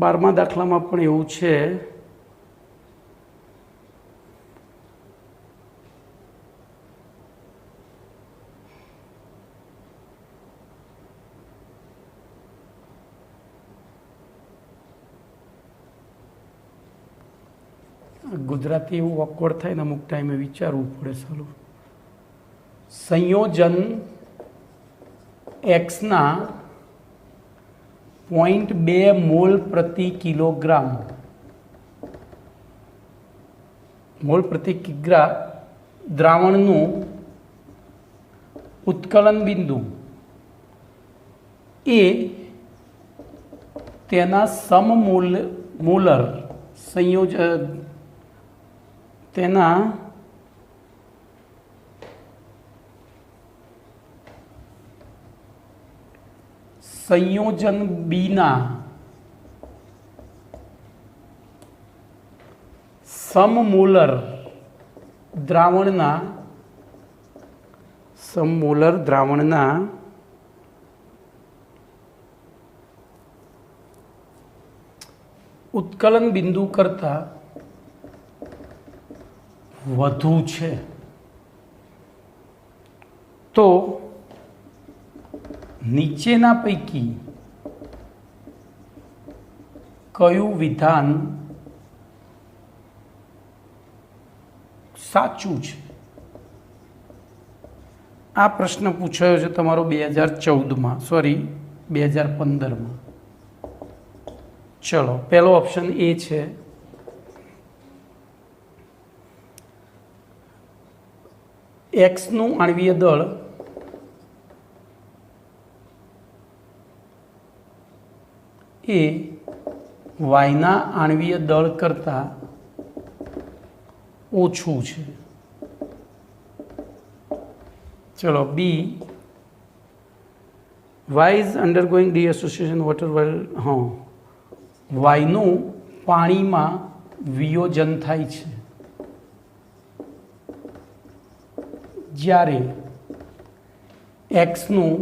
બારમા દાખલામાં પણ એવું છે. ગુજરાતી એવું ઓકવર્ડ થાય ને અમુક ટાઈમે વિચારવું પડે સારું. સંયોજન એક્સના 0.2 મોલ પ્રતિ કિલોગ્રામ મોલ પ્રતિ કિગ્રા દ્રાવણનું ઉત્કલન બિંદુ એ તેના સમમોલર સંયોજન તેના સંયોજન બીના સમમોલર દ્રાવણના ઉત્કલન બિંદુ કરતાં વધુ છે તો નીચેના પૈકી કયું વિધાન સાચું છે? આ પ્રશ્ન પૂછાયો છે તમારો 2014માં, સોરી 2015માં. ચલો, પહેલો ઓપ્શન એ છે એક્સનું આણ્વીય દળ એ વાયના આણ્વીય દળ કરતાં ઓછું છે. ચલો, બી વાય ઇઝ અંડરગોઈંગ ડીએસોસિએશન વોટર વેલ. હા, વાયનું પાણીમાં વિયોજન થાય છે જ્યારે એક્સનું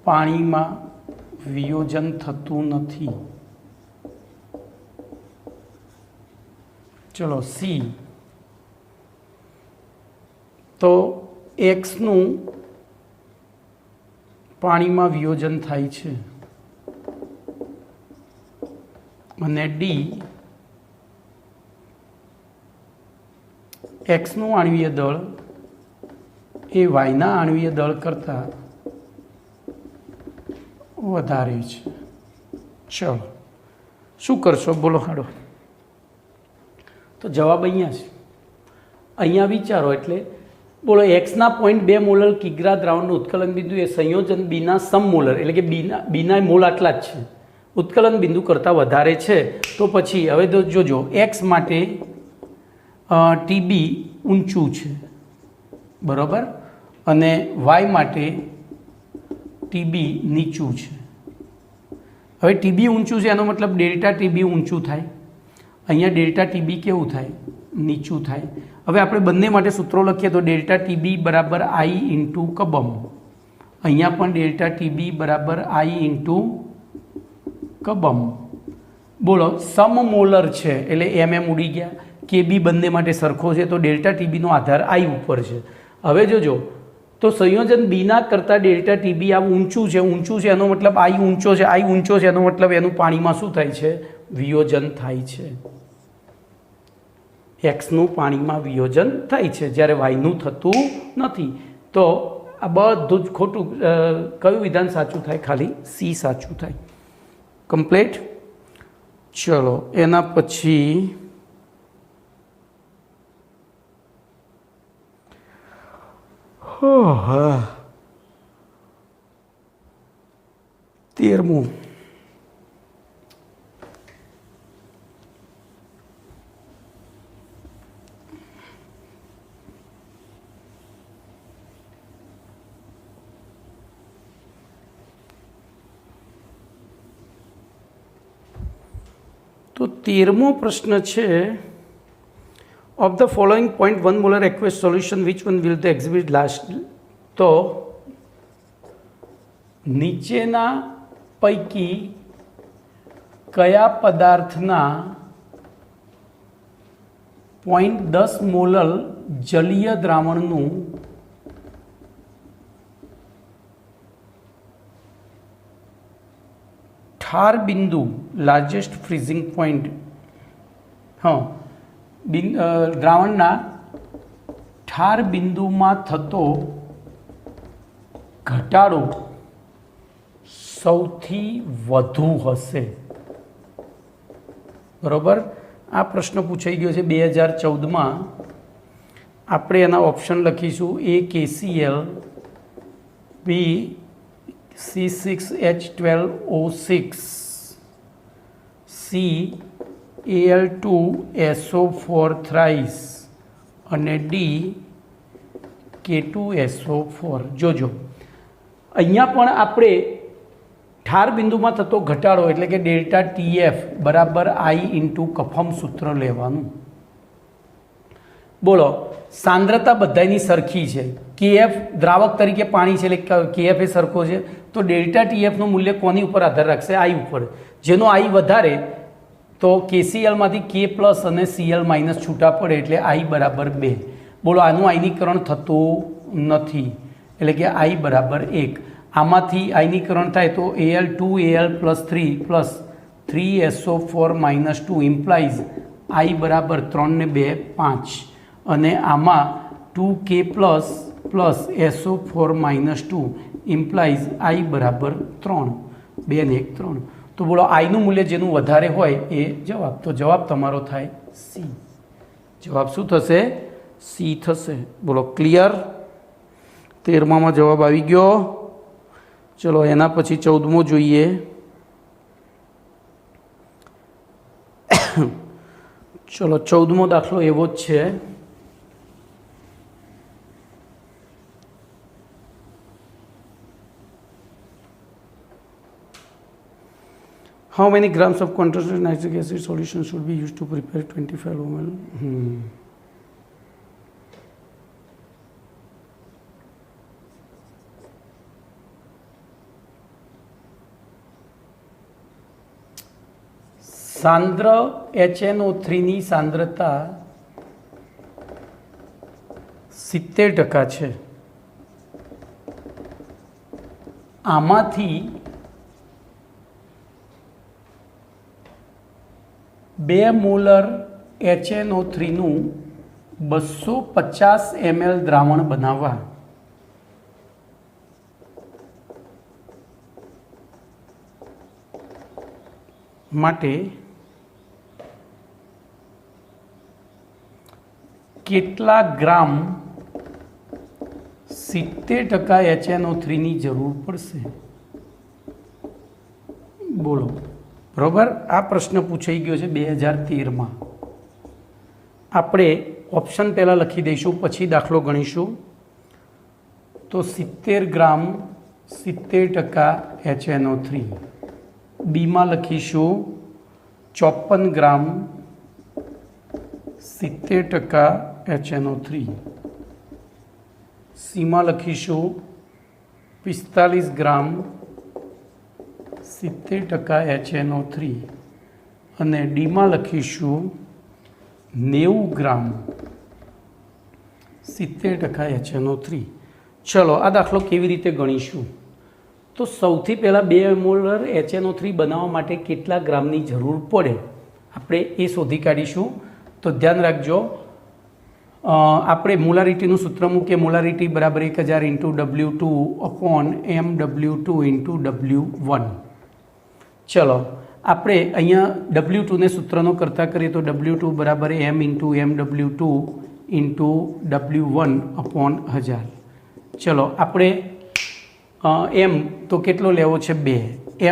પાણીમાં વિયોજન થતું નથી. ચલો, સી તો એક્સનું પાણીમાં વિયોજન થાય છે અને ડી એક્સનું આણ્વીય દળ એ વાયના આણ્વીય દળ કરતાં વધારે છે. ચલો, શું કરશો બોલો? હાડો, તો જવાબ અહીંયા છે. અહીંયા વિચારો એટલે બોલો, એક્સના 0.2 મોલર કિગ્રા દ્રાવણનું ઉત્કલન બિંદુ એ સંયોજન બીના સમમોલર એટલે કે બીના મોલ આટલા જ છે, ઉત્કલન બિંદુ કરતાં વધારે છે. તો પછી હવે તો જોજો, એક્સ માટે ટીબી ઊંચું છે, બરાબર, અને વાય માટે ટીબી નીચું છે. હવે ટીબી ઊંચું છે એનો મતલબ ડેલ્ટા ટીબી ઊંચું થાય. અહીંયા ડેલ્ટા ટીબી કેવું થાય? નીચું થાય. હવે આપણે બંને માટે સૂત્રો લખીએ તો ડેલ્ટા ટીબી બરાબર આઈ ઇન્ટુ કબમ. અહીંયા પણ ડેલ્ટા ટીબી બરાબર આઈ ઇન્ટુ કબમ. બોલો, સમમોલર છે એટલે એમ ઉડી ગયા. કેબી બંને માટે સરખો છે તો ડેલ્ટા ટીબીનો આધાર આઈ ઉપર છે. હવે જોજો, તો સંયોજન બીના કરતાં ડેલ્ટા ટીબી આ ઊંચું છે એનો મતલબ આઈ ઊંચો છે, આઈ ઊંચો છે એનો મતલબ એનું પાણીમાં શું થાય છે? વિયોજન થાય છે. એક્સનું પાણીમાં વિયોજન થાય છે જ્યારે વાયનું થતું નથી. તો આ બધું જ ખોટું. કયું વિધાન સાચું થાય? ખાલી સી સાચું થાય. કમ્પ્લીટ. ચલો, એના પછી હા 13મું. તો 13મો પ્રશ્ન છે, of the following 0.1 molar aqueous solution which one will the exhibit last. તો નીચેના પૈકી કયા પદાર્થના 0.10 મોલર જલીય દ્રાવણનું ઠાર બિંદુ લાર્જેસ્ટ ફ્રીઝિંગ પોઈન્ટ હા, દ્રાવણના ઠાર બિંદુમાં થતો ઘટાડો સૌથી વધુ હશે. બરાબર, આ પ્રશ્ન પૂછાઈ ગયો છે 2014માં. આપણે એના ઓપ્શન લખીશું: A KCl, B C6H12O6, C Al2SO4 thrice અને D K2SO4. જોજો, અહીંયા પણ આપણે ઠાર બિંદુમાં થતો ઘટાડો એટલે કે ડેલ્ટા TF બરાબર I ઇન્ટુ કફમ સૂત્ર લેવાનું. બોલો, સાંદ્રતા બધાની સરખી છે. KF દ્રાવક તરીકે પાણી છે એટલે KF એ સરખો છે, તો ડેલ્ટા TFનું મૂલ્ય કોની ઉપર આધાર રાખશે? I ઉપર. જેનો I વધારે તો KClમાંથી K પ્લસ અને Cl માઇનસ છૂટા પડે એટલે I બરાબર 2. બોલો, આનું આયનીકરણ થતું નથી એટલે કે I બરાબર 1. આમાંથી આયનીકરણ થાય તો Al2Al+3 3SO4 -2 ઇમ્પ્લાઇઝ I બરાબર 3 ને 2 5, અને આમાં 2K plus SO4 -2 implies I બરાબર 3, 2 ને 1 3. તો બોલો, આઈનું મૂલ્ય જેનું વધારે હોય એ જવાબ. તો જવાબ તમારો થાય C. જવાબ શું થશે? C થશે. બોલો, ક્લિયર? 13માં જવાબ આવી ગયો. ચલો, એના પછી 14મો જોઈએ. ચલો, 14મો દાખલો એવો જ છે. How many grams of concentrated nitric acid solution should be used to prepare 25 ml? સાંદ્ર HNO3 ની સાંદ્રતા 70% છે. આમાંથી 2 મોલર HNO3 નું 250 ml દ્રાવણ બનાવવા માટે કેટલા ગ્રામ 70% HNO3 ની જરૂર પડશે? બોલો. બરાબર, આ પ્રશ્ન પૂછાઈ ગયો છે 2013માં. આપણે ઓપ્શન પહેલાં લખી દઈશું, પછી દાખલો ગણીશું. તો 70 ગ્રામ 70% HNO3. બીમાં લખીશું 54 ગ્રામ 70% HNO3. સીમાં લખીશું 45 ગ્રામ 70% HNO3 અને ડીમાં લખીશું 90 ગ્રામ 70% HNO3. ચલો, આ દાખલો કેવી રીતે ગણીશું? તો સૌથી પહેલાં 2 મોલર HNO3 બનાવવા માટે કેટલા ગ્રામની જરૂર પડે આપણે એ શોધી કાઢીશું. તો ધ્યાન રાખજો, આપણે મોલારિટીનું સૂત્ર મૂકીએ. મોલારિટી બરાબર 1000 × W2 અપોન MW2 × W1. ચલો, આપણે અહીંયા W2ને સૂત્રનો કરતા કરીએ તો W2 બરાબર M × MW2 × W1 અપોન 1000. ચલો, આપણે એમ તો કેટલો લેવો છે? 2.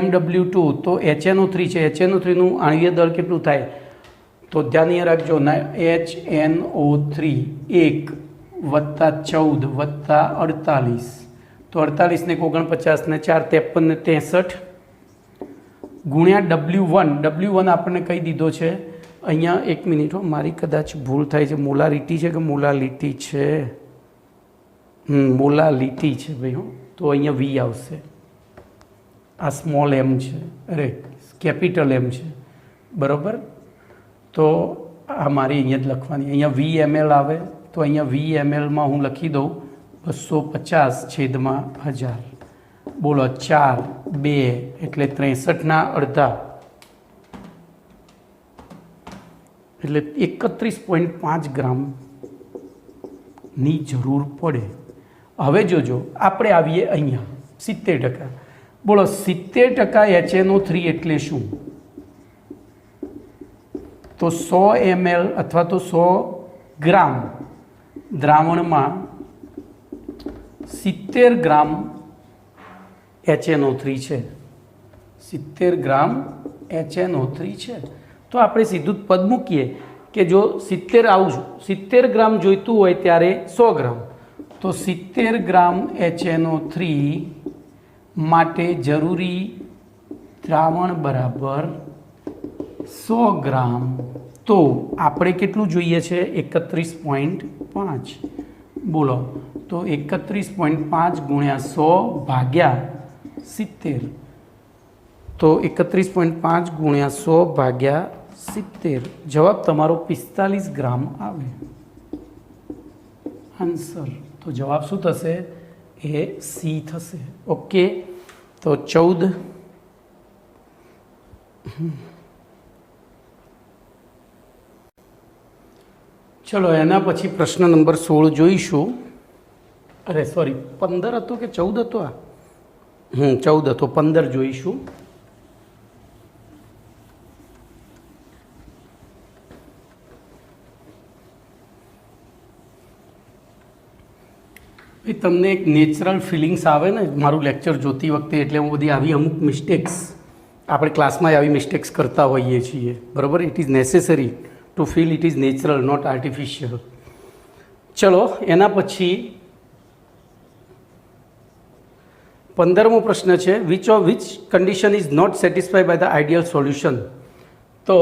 MW2 તો HNO3 છે. HNO3નું આણ્વીય દળ કેટલું થાય? તો ધ્યાન રાખજો, HNO3 1 + 14 + 48. તો 48 ને 49 ને 4 53 ને 63 ગુણ્યા W1 આપણને કહી દીધો છે અહીંયા. 1 મિનિટ, મારી કદાચ ભૂલ થાય છે. મોલારિટી છે કે મોલાલિટી છે? મોલાલિટી છે ભાઈ. તો અહીંયા V આવશે. આ સ્મોલ m છે, અરે કેપિટલ M છે. બરાબર, તો આ મારી અહીંયા જ લખવાની. અહીંયા VML આવે તો અહીંયા VMLમાં હું લખી દઉં 250/1000. બોલો, 4 2 એટલે 63 ના અડધા એટલે 31.5 ગ્રામની જરૂર પડે. હવે જોજો, આપણે આવીએ અહીંયા 70%. બોલો 70% HNO3 એટલે શું? તો 100 ml અથવા તો 100 ગ્રામ દ્રાવણમાં 70 ગ્રામ HNO3 છે. 70 ગ્રામ HNO3 છે. તો આપણે સીધું જ પદ મૂકીએ કે જો 70 ગ્રામ જોઈતું હોય ત્યારે 100 ગ્રામ, તો 70 ગ્રામ HNO3 માટે જરૂરી દ્રાવણ બરાબર 100 ગ્રામ. તો આપણે કેટલું જોઈએ છે? 31.5. બોલો, તો 31.5 ગુણ્યા 100 ભાગ્યા 70. તો 31.5 ગુણ્યા 100 ભાગ્યા 70, જવાબ તમારો 45 ગ્રામ આવે આન્સર. તો જવાબ શું થશે? એ સી થશે. ઓકે, તો 14. ચલો એના પછી પ્રશ્ન નંબર 16 જોઈશું. અરે સોરી, 15 હતો કે 14 હતો? આ 14 હતો. 15 જોઈશું. તમને એક નેચરલ ફિલિંગ્સ આવે ને મારું લેક્ચર જોતી વખતે, એટલે હું બધી આવી અમુક મિસ્ટેક્સ, આપણે ક્લાસમાં આવી મિસ્ટેક્સ કરતા હોઈએ છીએ, બરાબર? It is necessary to feel it is natural, not artificial. ચલો એના પછી 15મો પ્રશ્ન છે, which condition is not satisfied by the ideal solution. તો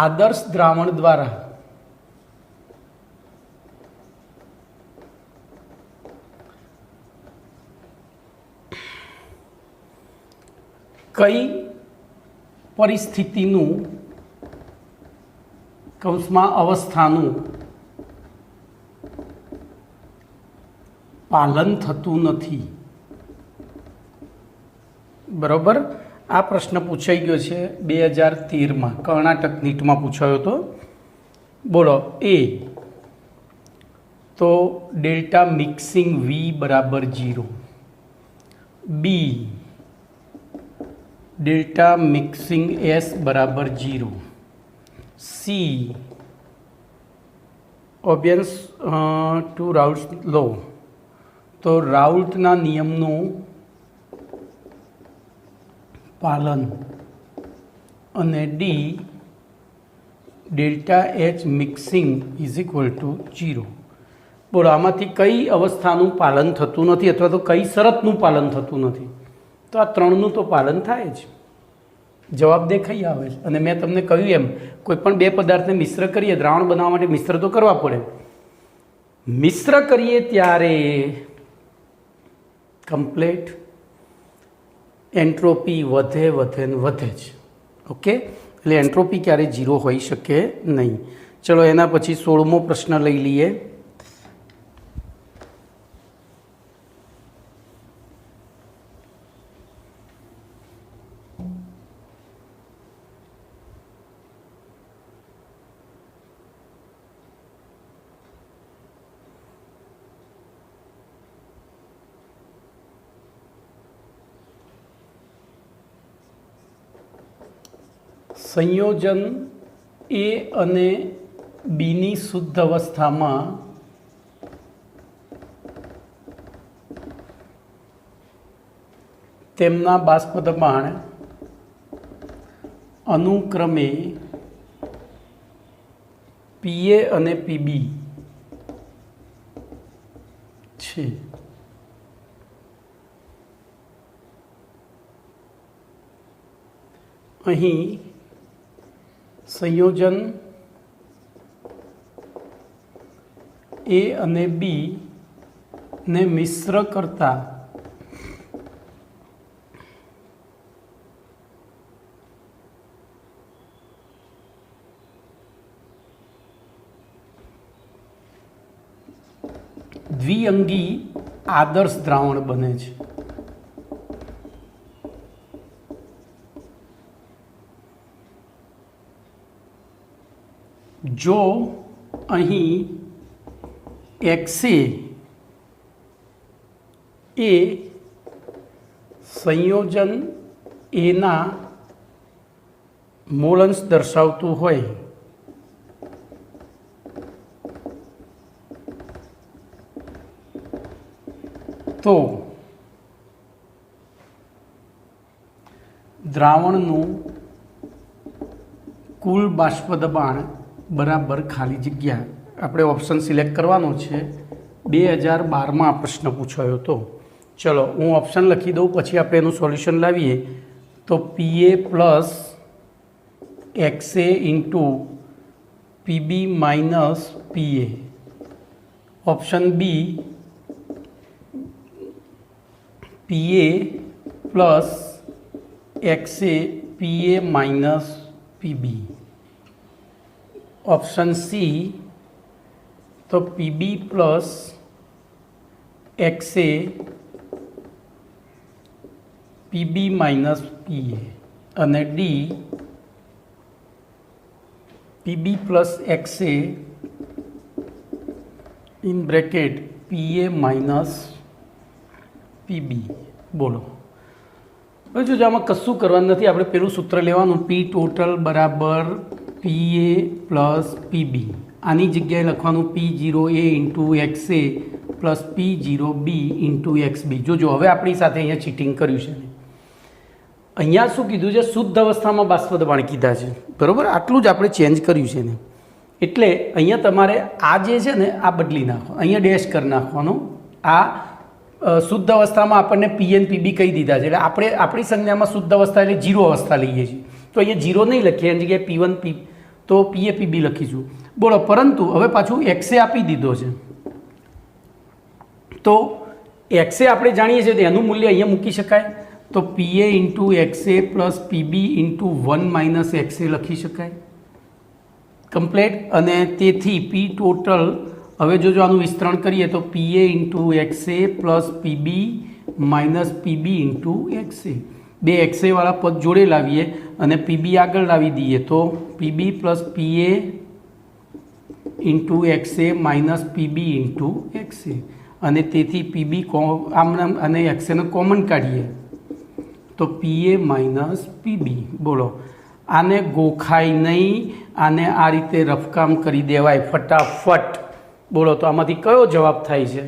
આદર્શ દ્રાવણ દ્વારા કઈ પરિસ્થિતિનું કૌંસમાં અવસ્થાનું પાલન થતું નથી? બરાબર, આ પ્રશ્ન પૂછાઈ ગયો છે 2013માં, કર્ણાટક નીટમાં પૂછાયો હતો. બોલો, એ તો ડેલ્ટા મિક્સિંગ વી બરાબર 0, બી ડેલ્ટા મિક્સિંગ એસ બરાબર 0, સી ઓબિયન્સ ટુ રાઉલ્ટ્સ લો, તો રાઉલ્ટના નિયમનું પાલન, અને D delta H mixing is equal to 0. બોલો, આમાંથી કઈ અવસ્થાનું પાલન થતું નથી અથવા તો કઈ શરતનું પાલન થતું નથી? તો આ ત્રણનું તો પાલન થાય જ. જવાબ દેખાઈ આવે છે. અને મેં તમને કહ્યું એમ, કોઈ પણ બે પદાર્થને મિશ્ર કરીએ, દ્રાવણ બનાવવા માટે મિશ્ર તો કરવા પડે. મિશ્ર કરીએ ત્યારે કમ્પ્લેટ એન્ટ્રોપી વધે ને વધે જ. ઓકે, એટલે એન્ટ્રોપી ક્યારે 0 હોઈ શકે નહીં. ચલો એના પછી 16મો પ્રશ્ન લઈ લઈએ. સંયોજન એ અને બીની શુદ્ધ અવસ્થામાં તેમના બાષ્પ દબાણ અનુક્રમે પીએ અને પીબી છે. અહીં સંયોજન એ અને બી ને મિશ્ર કરતા દ્વિઅંગી આદર્શ દ્રાવણ બને છે. જો અહીં XA એ સંયોજન એના મોલન્સ દર્શાવતું હોય તો દ્રાવણનું કુલ બાષ્પ દબાણ બરાબર ખાલી જગ્યા, આપણે ઓપ્શન સિલેક્ટ કરવાનો છે. 2012માં આ પ્રશ્ન પૂછાયો હતો. ચલો હું ઓપ્શન લખી દઉં, પછી આપણે એનું સોલ્યુશન લાવીએ. તો PA plus XA into PB minus PA. Option B PA plus XA PA minus PB. Option C તો PB plus XA PB minus PA. અને D PB plus XA in bracket PA minus PB. બોલો. હવે જો આમાં કશું કરવાનું નથી, આપણે પેલું સૂત્ર લેવાનું, P ટોટલ બરાબર PA પ્લસ PB. આની જગ્યાએ લખવાનું P0A into XA plus P0B into XB. જોજો હવે આપણી સાથે અહીંયા ચીટિંગ કર્યું છે. અહીંયા શું કીધું છે? શુદ્ધ અવસ્થામાં બાષ્પ દબાણ કીધા છે, બરાબર? આટલું જ આપણે ચેન્જ કર્યું છે ને. એટલે અહીંયા તમારે આ જે છે ને આ બદલી નાખો, અહીંયા ડેશ કરી નાખવાનો. આ શુદ્ધ અવસ્થામાં આપણને PN PB કહી દીધા છે, એટલે આપણે આપણી સંજ્ઞામાં શુદ્ધ અવસ્થા એટલે 0 અવસ્થા લઈએ છીએ. તો અહીંયા 0 નહીં લખીએ, એની જગ્યાએ P1 P તો PA PB લખીશું. બોલો. પરંતુ હવે પાછું XA આપી દીધો છે, તો XA આપણે જાણીએ છીએ તો એનું મૂલ્ય અહીંયા મૂકી શકાય. તો PA into XA plus PB into 1 minus XA લખી શકાય કમ્પ્લેટ. અને તેથી P ટોટલ, હવે જો આનું વિસ્તરણ કરીએ તો PA into XA plus PB minus PB into XA. બે XA વાળા પદ જોડે લાવીએ અને PB આગળ લાવી દઈએ તો PB plus PA into XA minus PB into XA. અને તેથી PB આમ અને XAને કોમન કાઢીએ તો PA માઇનસ PB. બોલો. આને ગોખાય નહીં, આને આ રીતે રફકામ કરી દેવાય ફટાફટ. બોલો. તો આમાંથી કયો જવાબ થાય છે?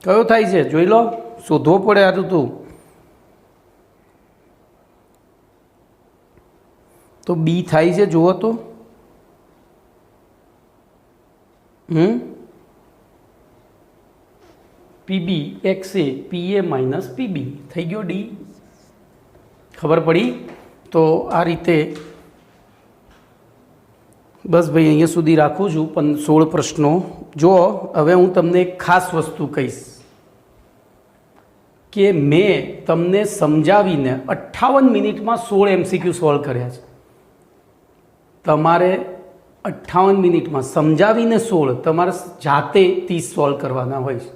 કયો થાય છે જોઈ લો, શોધવો પડે. આ તું તો બી થાય છે, જુઓ તો. PB XA PA minus PB થઈ ગયો ડી. ખબર પડી? તો આ રીતે બસ ભાઈ અહીંયા સુધી રાખું છું. 16 પ્રશ્નો. જો હવે હું તમને એક ખાસ વસ્તુ કહીશ કે મેં તમને સમજાવીને 58 મિનિટમાં 16 MCQ સોલ્વ કર્યા છે. તમારે 58 મિનિટમાં સમજાવીને 16, તમારે જાતે 30 સોલ્વ કરવાના હોય છે.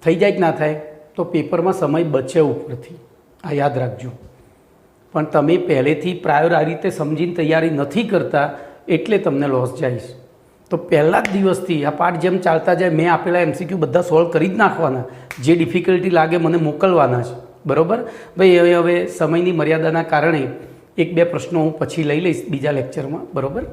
થઈ જાય કે ના થાય? તો પેપરમાં સમય બચે ઉપરથી, આ યાદ રાખજો. પણ તમે પહેલેથી પ્રાયોર આ રીતે સમજીને તૈયારી નથી કરતા એટલે તમને લોસ જાય છે. તો પહેલા જ દિવસથી આ પાઠ જેમ ચાલતા જાય મેં આપેલા MCQ બધા સોલ્વ કરી જ નાખવાના. જે ડિફિકલ્ટી લાગે મને મોકલવાના છે, બરાબર ભાઈ? હવે સમયની મર્યાદાના કારણે 1-2 પ્રશ્નો હું પછી લઈ લઈશ બીજા લેક્ચરમાં, બરાબર?